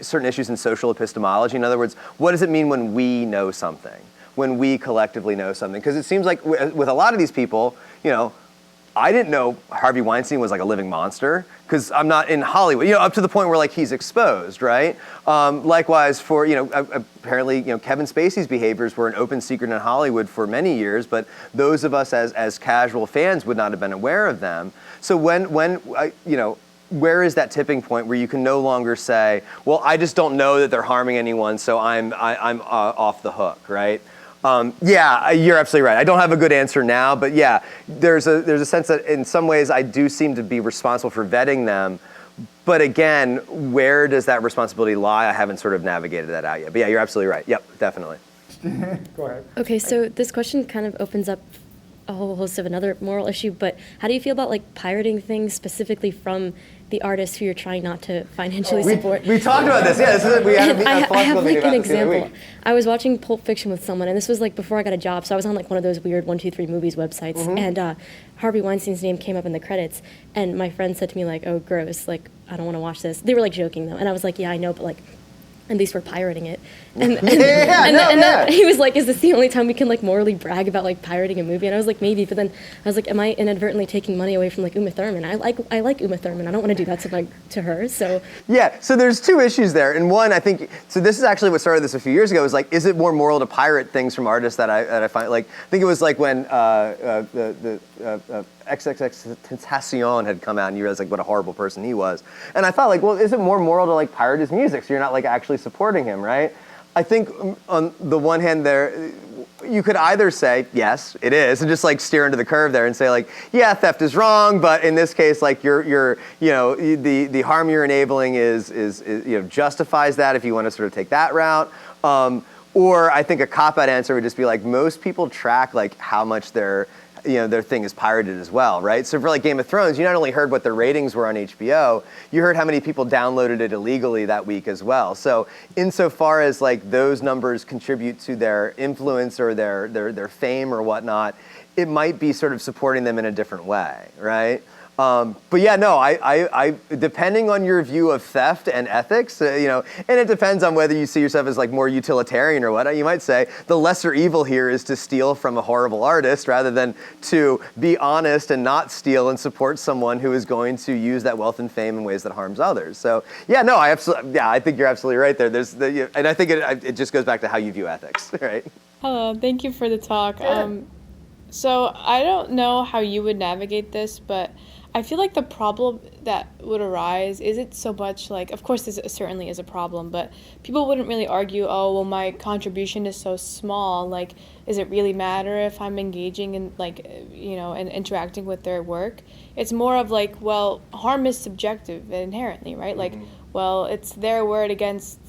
certain issues in social epistemology. In other words, what does it mean when we know something? When we collectively know something? Because it seems like with a lot of these people, I didn't know Harvey Weinstein was like a living monster, because I'm not in Hollywood, up to the point where like he's exposed, right? Likewise for, apparently, Kevin Spacey's behaviors were an open secret in Hollywood for many years, but those of us as casual fans would not have been aware of them. So where is that tipping point where you can no longer say, well, I just don't know that they're harming anyone, so I'm off the hook, right? Yeah, you're absolutely right. I don't have a good answer now, but yeah, there's a sense that in some ways I do seem to be responsible for vetting them. But again, where does that responsibility lie? I haven't sort of navigated that out yet. But yeah, you're absolutely right. Yep, definitely. Go ahead. Okay, so this question kind of opens up a whole host of another moral issue, but how do you feel about like pirating things specifically from the artists who you're trying not to financially support? We talked about this, yeah. We had I have like an example. I was watching Pulp Fiction with someone, and this was like before I got a job, so I was on like one of those weird 123 Movies websites, and Harvey Weinstein's name came up in the credits, and my friend said to me like, oh, gross, like, I don't want to watch this. They were like joking though, and I was like, yeah, I know, but like, at least we're pirating it. And then he was like, is this the only time we can like morally brag about like pirating a movie? And I was like, maybe. But then I was like, am I inadvertently taking money away from like Uma Thurman? I like Uma Thurman. I don't want to do that to her. So yeah. So there's two issues there, and one I think. So this is actually what started this a few years ago. Was like, is it more moral to pirate things from artists that I find like? I think it was like when the XXXTentacion had come out, and you realized like what a horrible person he was. And I thought like, well, is it more moral to like pirate his music so you're not like actually supporting him, right? I think on the one hand there, you could either say, yes, it is, and just like steer into the curve there and say like, yeah, theft is wrong, but in this case, like the harm you're enabling is justifies that if you want to sort of take that route. Or I think a cop-out answer would just be like, most people track like how much their thing is pirated as well, right? So for like Game of Thrones, you not only heard what the ratings were on HBO, you heard how many people downloaded it illegally that week as well. So insofar as like those numbers contribute to their influence or their fame or whatnot, it might be sort of supporting them in a different way, right? But yeah, no, I depending on your view of theft and ethics, and it depends on whether you see yourself as like more utilitarian or what, you might say the lesser evil here is to steal from a horrible artist rather than to be honest and not steal and support someone who is going to use that wealth and fame in ways that harms others. So yeah, no, I think you're absolutely right there. And I think it just goes back to how you view ethics, right? Hello, thank you for the talk. So I don't know how you would navigate this, but I feel like the problem that would arise isn't so much like, of course this certainly is a problem, but people wouldn't really argue, oh, well, my contribution is so small, like, does it really matter if I'm engaging in like, and interacting with their work? It's more of like, well, harm is subjective inherently, right? Like, well, it's their word against,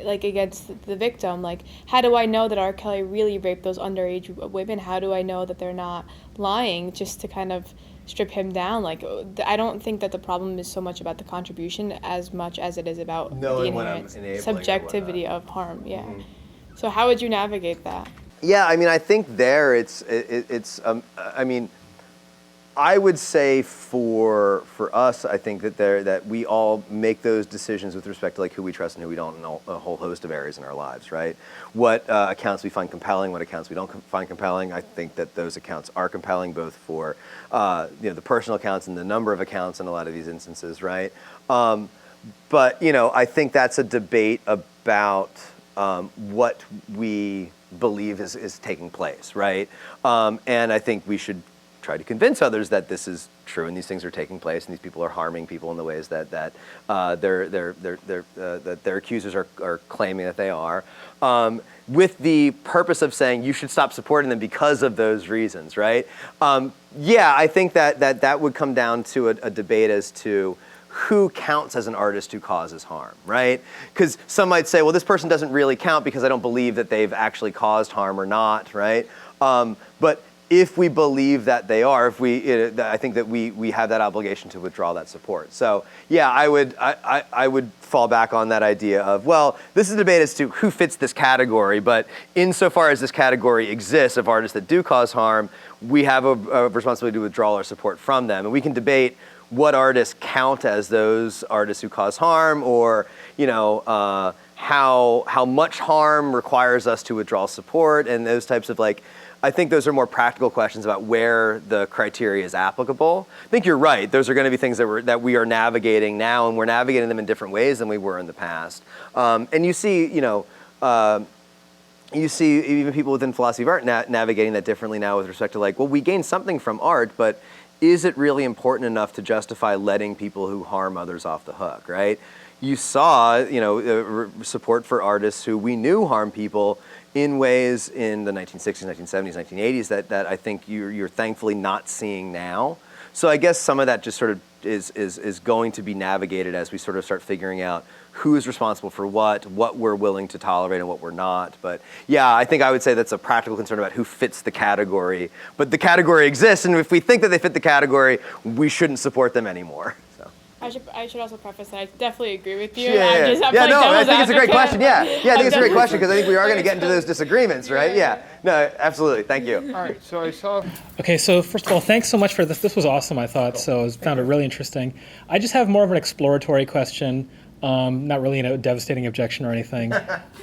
against the victim. Like, how do I know that R. Kelly really raped those underage women? How do I know that they're not lying just to kind of strip him down? Like, I don't think that the problem is so much about the contribution as much as it is about knowing the inherent subjectivity of harm. Yeah. Mm-hmm. So how would you navigate that? Yeah, I mean, I think there it's I would say for us, I think that we all make those decisions with respect to like who we trust and who we don't in a whole host of areas in our lives, right? What accounts we find compelling, what accounts we don't find compelling. I think that those accounts are compelling both for the personal accounts and the number of accounts in a lot of these instances, right? But I think that's a debate about what we believe is taking place, right? And I think we should try to convince others that this is true and these things are taking place and these people are harming people in the ways that their accusers are claiming that they are, with the purpose of saying you should stop supporting them because of those reasons, right? Yeah, I think that would come down to a debate as to who counts as an artist who causes harm, right? Because some might say, well, this person doesn't really count because I don't believe that they've actually caused harm or not, right? But if we believe that they are, I think that we have that obligation to withdraw that support. So yeah, I would fall back on that idea of, well, this is a debate as to who fits this category, but insofar as this category exists of artists that do cause harm, we have a responsibility to withdraw our support from them. And we can debate what artists count as those artists who cause harm, or how much harm requires us to withdraw support, and those types of like. I think those are more practical questions about where the criteria is applicable. I think you're right. Those are going to be things that we are navigating now, and we're navigating them in different ways than we were in the past. And you see, even people within philosophy of art navigating that differently now with respect to like, well, we gain something from art, but is it really important enough to justify letting people who harm others off the hook, right? You saw, support for artists who we knew harm people in ways in the 1960s, 1970s, 1980s that I think you're thankfully not seeing now. So I guess some of that just sort of is going to be navigated as we sort of start figuring out who is responsible for what we're willing to tolerate and what we're not. But yeah, I think I would say that's a practical concern about who fits the category. But the category exists, and if we think that they fit the category, we shouldn't support them anymore. So. I should also preface that I definitely agree with you. I think it's a great question. I think it's a great question because I think we are going to get into those disagreements, right? Yeah. No, absolutely. Thank you. All right. So I saw. Okay. So first of all, thanks so much for this. This was awesome, I thought. So I found it really interesting. I just have more of an exploratory question. Not really a devastating objection or anything.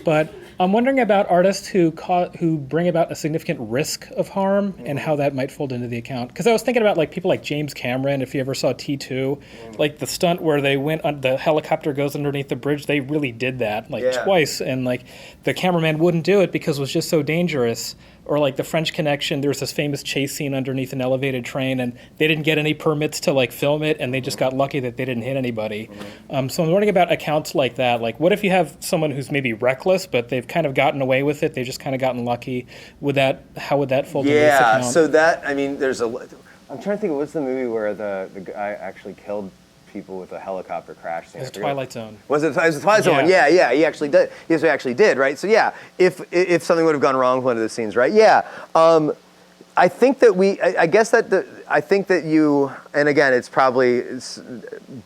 But I'm wondering about artists who bring about a significant risk of harm and how that might fold into the account. Because I was thinking about like people like James Cameron, if you ever saw T2, like the stunt where they went on, the helicopter goes underneath the bridge, they really did that like twice. And like the cameraman wouldn't do it because it was just so dangerous. Or like the French Connection, there was this famous chase scene underneath an elevated train, and they didn't get any permits to like film it, and they just got lucky that they didn't hit anybody. So I'm wondering about accounts like that. Like, what if you have someone who's maybe reckless, but they've kind of gotten away with it? They've just kind of gotten lucky. How would that fold into this account? Yeah. So that, I mean, I'm trying to think of what's the movie where the guy actually killed people with a helicopter crash scene. It's Twilight Zone. Was it the Twilight Zone? Yeah, he actually did. Yes, he actually did, right? So yeah, if something would have gone wrong with one of those scenes, right? Yeah. I think that I think that you, and again, it's probably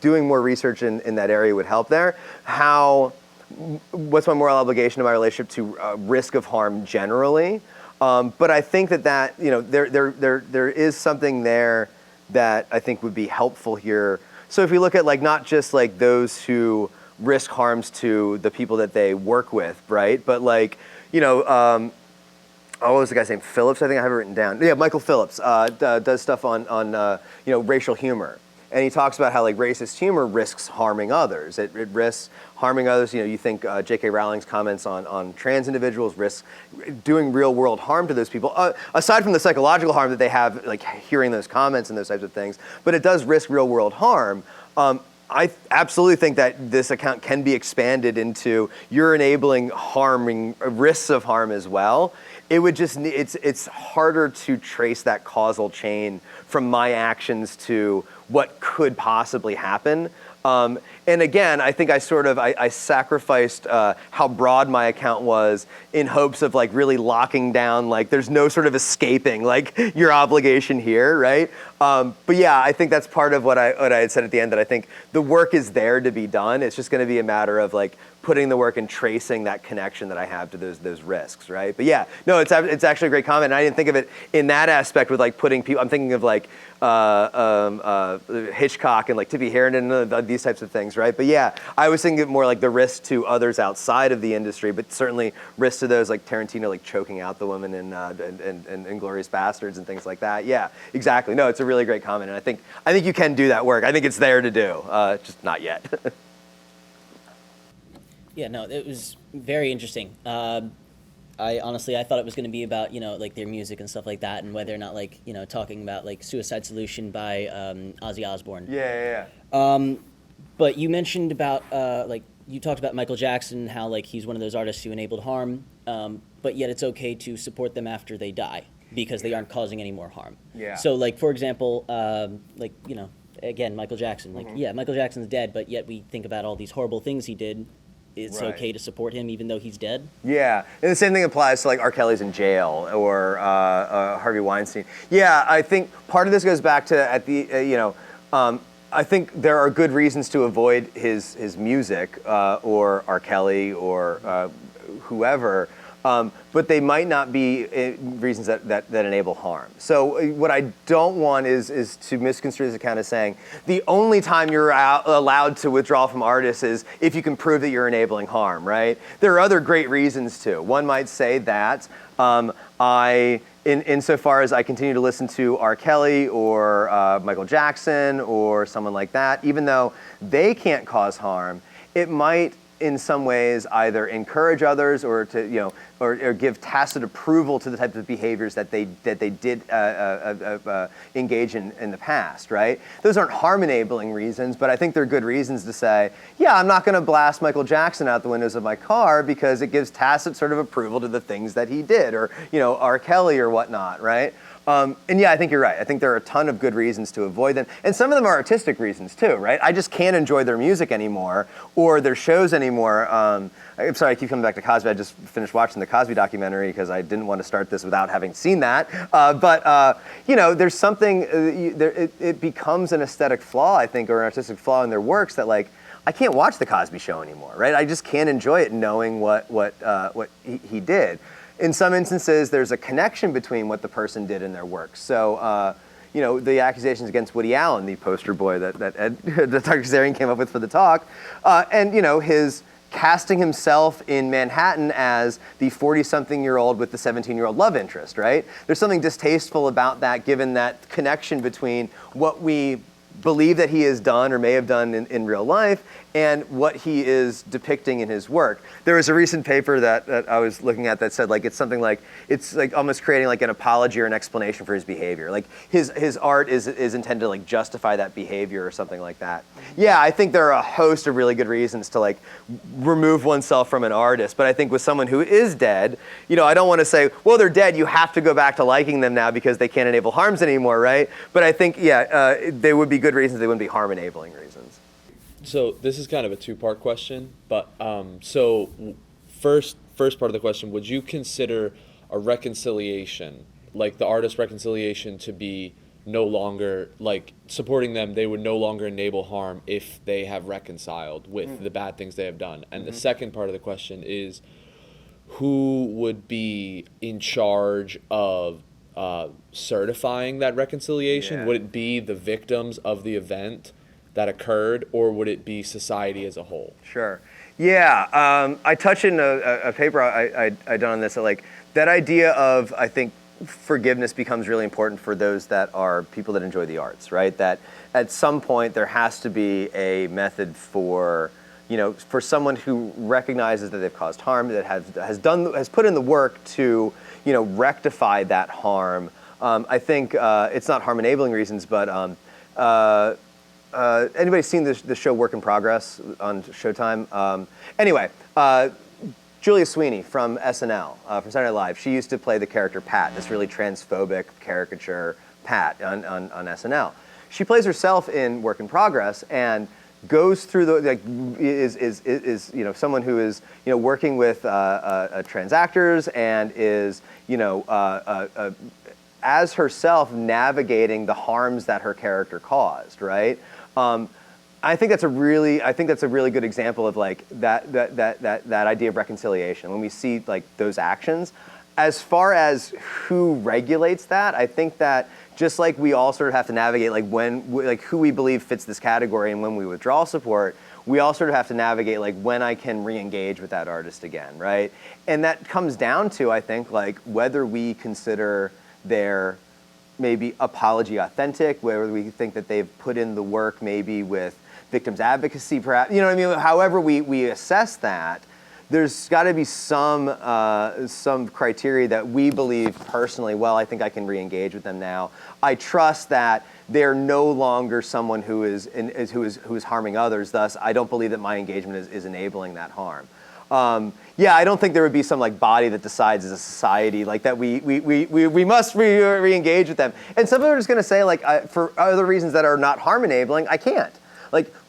doing more research in that area would help there. What's my moral obligation to my relationship to risk of harm generally? But I think that there is something there that I think would be helpful here. So if we look at like not just like those who risk harms to the people that they work with, right? But like, what was the guy's name? Phillips, I think I have it written down. Yeah, Michael Phillips does stuff on racial humor. And he talks about how like racist humor risks harming others. It risks harming others. You think J.K. Rowling's comments on trans individuals risks doing real world harm to those people, aside from the psychological harm that they have, like hearing those comments and those types of things. But it does risk real world harm. I absolutely think that this account can be expanded into you're enabling risks of harm as well. It would just it's harder to trace that causal chain from my actions to what could possibly happen. And again, I think I sacrificed how broad my account was in hopes of like really locking down, like there's no sort of escaping like your obligation here, right? But yeah, I think that's part of what I had said at the end, that I think the work is there to be done. It's just going to be a matter of like putting the work and tracing that connection that I have to those risks, right? But yeah, no, it's actually a great comment. And I didn't think of it in that aspect with like putting people. I'm thinking of like Hitchcock and like Tippy Harrington and these types of things, right? But yeah, I was thinking of more like the risk to others outside of the industry, but certainly risk to those like Tarantino like choking out the woman in Inglourious Bastards and things like that. Yeah, exactly. No, it's a really great comment, and I think you can do that work. I think it's there to do, just not yet. Yeah, no, it was very interesting. I thought it was going to be about, like their music and stuff like that, and whether or not like, talking about like Suicide Solution by Ozzy Osbourne. Yeah. But you mentioned about, you talked about Michael Jackson, how like he's one of those artists who enabled harm, but yet it's okay to support them after they die because they aren't causing any more harm. Yeah. So like, for example, again, Michael Jackson, Michael Jackson's dead, but yet we think about all these horrible things he did. It's right. Okay to support him even though he's dead? Yeah, and the same thing applies to like R. Kelly's in jail or Harvey Weinstein. Yeah, I think part of this goes back to I think there are good reasons to avoid his music or R. Kelly or whoever, but they might not be reasons that enable harm. So what I don't want is to misconstrue this account as saying the only time you're allowed to withdraw from artists is if you can prove that you're enabling harm, right? There are other great reasons too. One might say that insofar as I continue to listen to R. Kelly or Michael Jackson or someone like that, even though they can't cause harm, it might in some ways either encourage others or to or give tacit approval to the types of behaviors that they did engage in the past, right? Those aren't harm enabling reasons, but I think they're good reasons to say, yeah, I'm not going to blast Michael Jackson out the windows of my car because it gives tacit sort of approval to the things that he did, or R. Kelly or whatnot, right? And yeah, I think you're right. I think there are a ton of good reasons to avoid them. And some of them are artistic reasons too, right? I just can't enjoy their music anymore or their shows anymore. I'm sorry, I keep coming back to Cosby. I just finished watching the Cosby documentary because I didn't want to start this without having seen that. But there's something, it becomes an aesthetic flaw, I think, or an artistic flaw in their works that like, I can't watch the Cosby Show anymore, right? I just can't enjoy it knowing what he did. In some instances, there's a connection between what the person did and their work. So, the accusations against Woody Allen, the poster boy that Dr. Kazarian came up with for the talk, and his casting himself in Manhattan as the 40-something-year-old with the 17-year-old love interest, right? There's something distasteful about that, given that connection between what we believe that he has done or may have done in real life and what he is depicting in his work. There was a recent paper that I was looking at that said it's something like, it's like almost creating like an apology or an explanation for his behavior. Like his art is intended to like justify that behavior or something like that. Yeah, I think there are a host of really good reasons to like remove oneself from an artist, but I think with someone who is dead, I don't want to say, well, they're dead, you have to go back to liking them now because they can't enable harms anymore, right? But I think, they would be good reasons, they wouldn't be harm enabling reasons. So this is kind of a two-part question, but so first part of the question, would you consider a reconciliation, like the artist reconciliation, to be no longer, like supporting them, they would no longer enable harm if they have reconciled with the bad things they have done? And the second part of the question is, who would be in charge of certifying that reconciliation? Yeah. Would it be the victims of the event that occurred, or would it be society as a whole? Sure. Yeah, I touched in a paper I done on this, that idea of, I think, forgiveness becomes really important for those that are people that enjoy the arts, right? That at some point there has to be a method for, for someone who recognizes that they've caused harm, that has put in the work to, rectify that harm. I think it's not harm enabling reasons, but anybody seen the show Work in Progress on Showtime? Anyway, Julia Sweeney from SNL, from Saturday Night Live, she used to play the character Pat, this really transphobic caricature Pat on SNL. She plays herself in Work in Progress and goes through is someone who is working with trans actors and is as herself navigating the harms that her character caused, right? I think that's a really good example of that idea of reconciliation. When we see those actions, as far as who regulates that, I think that just like we all sort of have to navigate who we believe fits this category and when we withdraw support, we all sort of have to navigate when I can re-engage with that artist again, right? And that comes down to, I think, whether we consider their maybe apology authentic, whether we think that they've put in the work maybe with victims advocacy, perhaps, however we assess that, there's got to be some criteria that we believe personally, well, I think I can re-engage with them now. I trust that they're no longer someone who is harming others, thus I don't believe that my engagement is enabling that harm. I don't think there would be some body that decides as a society that we must re-engage with them. And some people are just going to say for other reasons that are not harm enabling, I can't.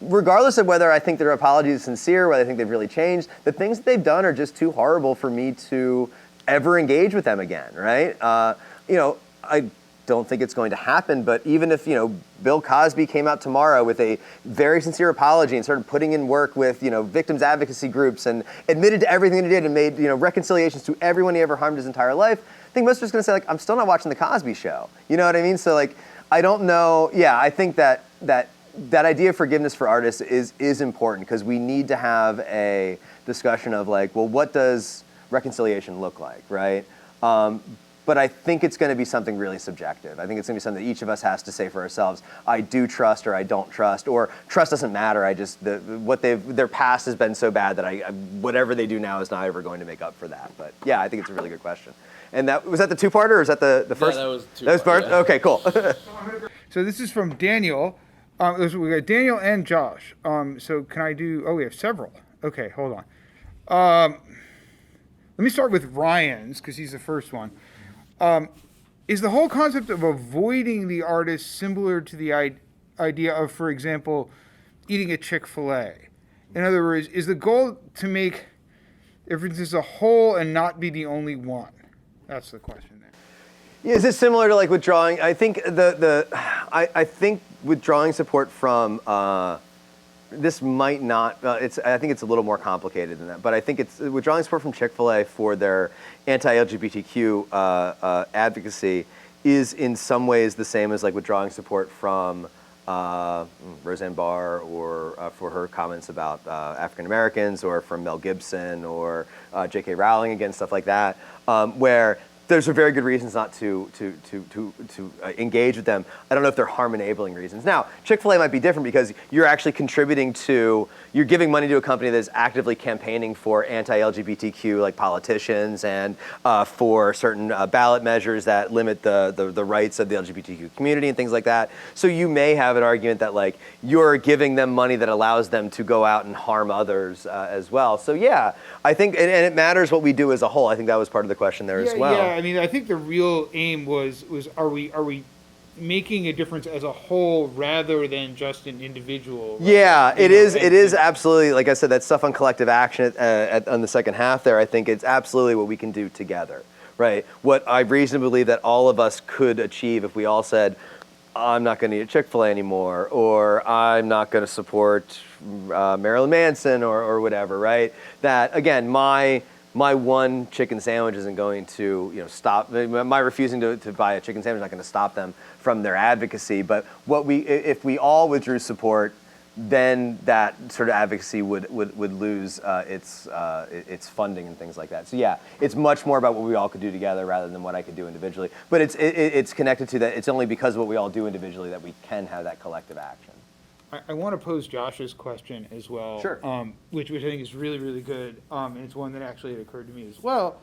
Regardless of whether I think their apology is sincere, whether I think they've really changed, the things that they've done are just too horrible for me to ever engage with them again, right? I don't think it's going to happen, but even if, Bill Cosby came out tomorrow with a very sincere apology and started putting in work with, victims advocacy groups and admitted to everything he did and made, reconciliations to everyone he ever harmed his entire life, I think most are just going to say, I'm still not watching The Cosby Show. You know what I mean? So, I don't know. Yeah, I think that idea of forgiveness for artists is important because we need to have a discussion of well, what does reconciliation look like, right? But I think it's going to be something really subjective. I think it's going to be something that each of us has to say for ourselves. I do trust, or I don't trust, or trust doesn't matter. Their past has been so bad that whatever they do now is not ever going to make up for that. But yeah, I think it's a really good question. And was that the two-parter, or was that the first? Yeah, that was two-part. That was part? Yeah. Okay, cool. So this is from Daniel. We got Daniel and Josh. So can I do? Oh, we have several. Okay, hold on. Let me start with Ryan's because he's the first one. Is the whole concept of avoiding the artist similar to the idea of, for example, eating a Chick-fil-A? In other words, is the goal to make differences a whole and not be the only one? That's the question there. Yeah, is it similar to withdrawing? I think I think withdrawing support from this might not. I think it's a little more complicated than that. But I think it's withdrawing support from Chick-fil-A for their anti-LGBTQ advocacy is in some ways the same as like withdrawing support from Roseanne Barr, or for her comments about African Americans, or from Mel Gibson, or J.K. Rowling, again, stuff like that, where there's a very good reasons not to engage with them. I don't know if they're harm-enabling reasons. Now, Chick-fil-A might be different because you're actually contributing to, you're giving money to a company that is actively campaigning for anti-LGBTQ like politicians, and for certain ballot measures that limit the rights of the LGBTQ community and things like that. So you may have an argument that like you're giving them money that allows them to go out and harm others as well. So yeah, I think, and it matters what we do as a whole. I think that was part of the question there as well. Yeah, I mean, I think the real aim was are we making a difference as a whole rather than just an individual? Right? Yeah, it is absolutely, like I said, that stuff on collective action on the second half there, I think it's absolutely what we can do together, right? What I reasonably believe that all of us could achieve if we all said, I'm not going to eat at Chick-fil-A anymore, or I'm not going to support Marilyn Manson, or whatever, right? That, again, my one chicken sandwich isn't going to, stop. My refusing to buy a chicken sandwich is not going to stop them from their advocacy. But if we all withdrew support, then that sort of advocacy would lose its funding and things like that. So yeah, it's much more about what we all could do together rather than what I could do individually. But it's connected to that. It's only because of what we all do individually that we can have that collective action. I want to pose Josh's question as well, Sure. Which I think is really, really good, and it's one that actually had occurred to me as well.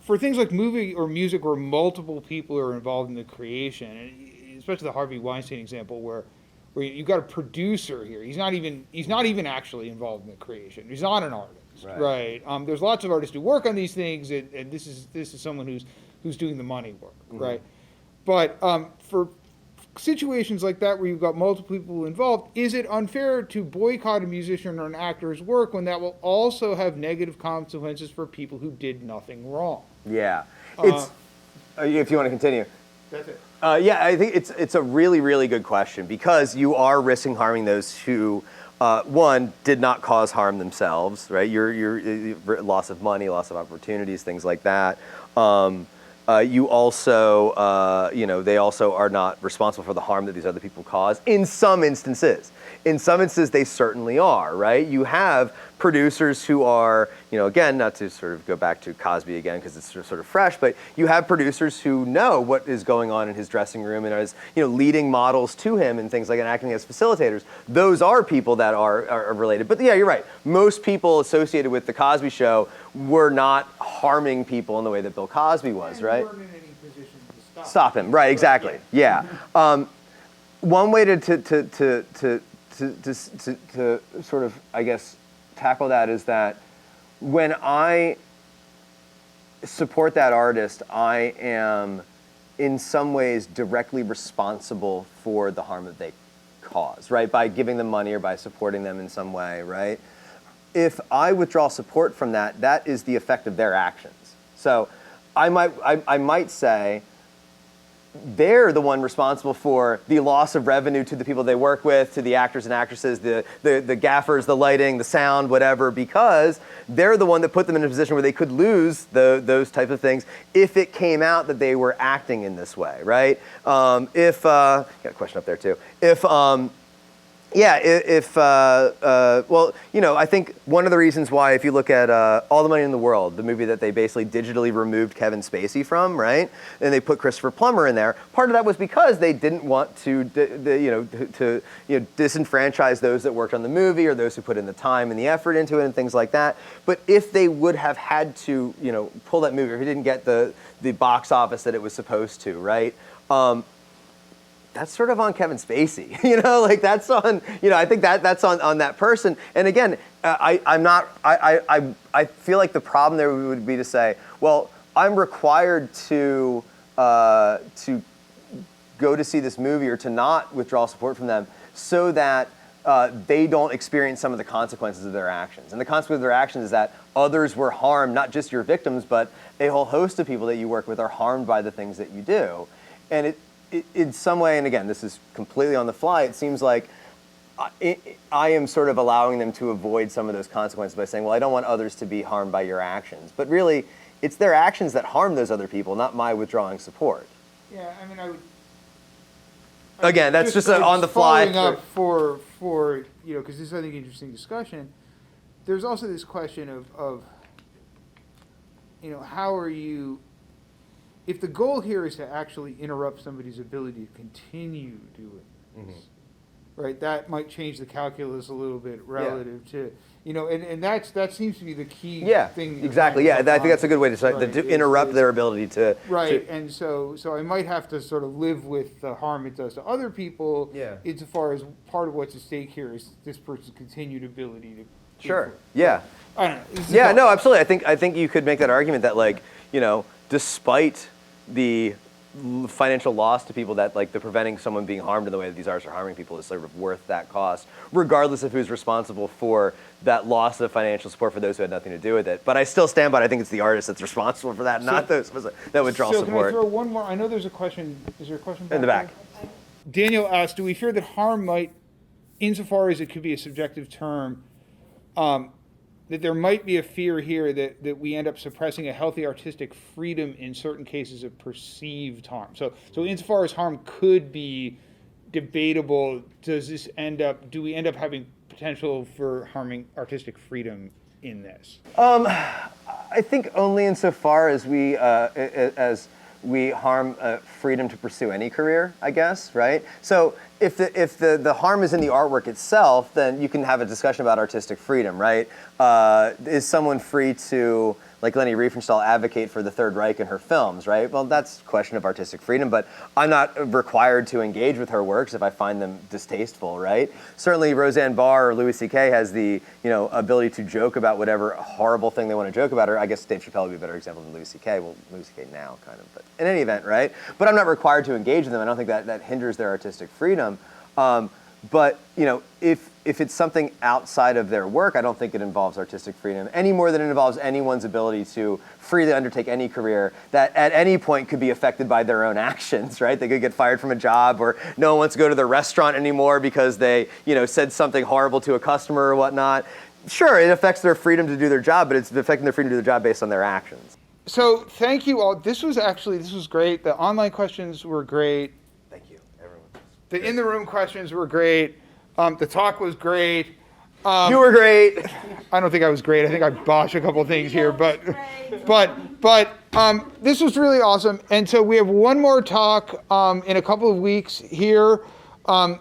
For things like movie or music where multiple people are involved in the creation, and especially the Harvey Weinstein example where you've got a producer here. He's not even actually involved in the creation. He's not an artist, right? There's lots of artists who work on these things, and this is someone who's doing the money work, right? But for situations like that where you've got multiple people involved, is it unfair to boycott a musician or an actor's work when that will also have negative consequences for people who did nothing wrong? Yeah, it's if you want to continue. That's it. Yeah, I think it's a really, really good question, because you are risking harming those who, one, did not cause harm themselves, right? Your loss of money, loss of opportunities, things like that. You also, they also are not responsible for the harm that these other people cause in some instances. In some instances, they certainly are, right? You have producers who are, again, not to sort of go back to Cosby again because it's sort of fresh, but you have producers who know what is going on in his dressing room and is, leading models to him and things like that, acting as facilitators. Those are people that are related. But yeah, you're right. Most people associated with the Cosby Show were not harming people in the way that Bill Cosby was, right? Weren't in any position to Stop him, right? Exactly. Yeah. One way to sort of, I guess, tackle that is that when I support that artist, I am in some ways directly responsible for the harm that they cause, right? By giving them money or by supporting them in some way, right? If I withdraw support from that, that is the effect of their actions. So I might say, they're the one responsible for the loss of revenue to the people they work with, to the actors and actresses, the gaffers, the lighting, the sound, whatever, because they're the one that put them in a position where they could lose those types of things if it came out that they were acting in this way, right? Got a question up there too. I think one of the reasons why, if you look at All the Money in the World, the movie that they basically digitally removed Kevin Spacy from, right? And they put Christopher Plummer in there. Part of that was because they didn't want to disenfranchise those that worked on the movie or those who put in the time and the effort into it and things like that. But if they would have had to, pull that movie, or if it didn't get the box office that it was supposed to, right? That's sort of on Kevin Spacy, that's on, I think that's on that person. And again, I feel like the problem there would be to say, well, I'm required to go to see this movie or to not withdraw support from them so that they don't experience some of the consequences of their actions. And the consequence of their actions is that others were harmed, not just your victims, but a whole host of people that you work with are harmed by the things that you do. And in some way, and again, this is completely on the fly, it seems like I am sort of allowing them to avoid some of those consequences by saying, well, I don't want others to be harmed by your actions. But really, it's their actions that harm those other people, not my withdrawing support. Yeah, I mean, I would. Again, that's just an on the fly. Following up for because this is, I think, interesting discussion. There's also this question of how are you, if the goal here is to actually interrupt somebody's ability to continue doing this, right? That might change the calculus a little bit relative to, and that seems to be the key thing. Exactly. Yeah, I think that's a good way to say right, to interrupt their ability to. Right, and so I might have to sort of live with the harm it does to other people. Yeah. Insofar as part of what's at stake here is this person's continued ability to. Sure. Yeah. I don't know. Yeah. No. Absolutely. I think you could make that argument that despite the financial loss to people that the preventing someone being harmed in the way that these artists are harming people is sort of worth that cost, regardless of who's responsible for that loss of financial support for those who had nothing to do with it. But I still stand by it. I think it's the artist that's responsible for that, not those that withdrawal so support. Can I throw one more? I know there's a question. Is there a question In the back? there? Daniel asked, do we fear that harm might, insofar as it could be a subjective term, that there might be a fear here that we end up suppressing a healthy artistic freedom in certain cases of perceived harm. So insofar as harm could be debatable, do we end up having potential for harming artistic freedom in this? I think only insofar as we harm freedom to pursue any career, I guess, right? So if the harm is in the artwork itself, then you can have a discussion about artistic freedom, right? Is someone free to, like Leni Riefenstahl, advocate for the Third Reich in her films, right? Well, that's a question of artistic freedom, but I'm not required to engage with her works if I find them distasteful, right? Certainly Roseanne Barr or Louis C.K. has the ability to joke about whatever horrible thing they want to joke about her. I guess Dave Chappelle would be a better example than Louis C.K. Well, Louis C.K. now, kind of, but in any event, right? But I'm not required to engage with them. I don't think that hinders their artistic freedom. But if it's something outside of their work, I don't think it involves artistic freedom any more than it involves anyone's ability to freely undertake any career that at any point could be affected by their own actions, right? They could get fired from a job, or no one wants to go to their restaurant anymore because they, said something horrible to a customer or whatnot. Sure, it affects their freedom to do their job, but it's affecting their freedom to do their job based on their actions. So thank you all. This was great. The online questions were great. Thank you, everyone. The in-the-room questions were great. The talk was great. You were great. I don't think I was great. I think I botched a couple of things here, but this was really awesome. And so we have one more talk in a couple of weeks here. Naveed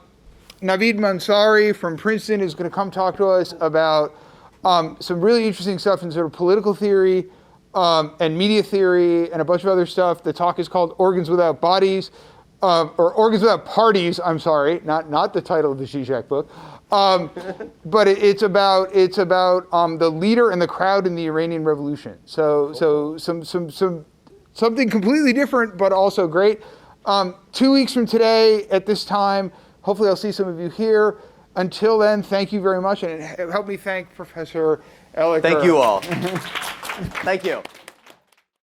Mansari from Princeton is going to come talk to us about some really interesting stuff in sort of political theory and media theory and a bunch of other stuff. The talk is called Organs Without Bodies. Or Organs Without Parties, I'm sorry, not the title of the Zizek book, but it's about the leader and the crowd in the Iranian Revolution. So something completely different, but also great. 2 weeks from today at this time, hopefully I'll see some of you here. Until then, thank you very much, and help me thank Professor Elicker. Thank you all. Thank you.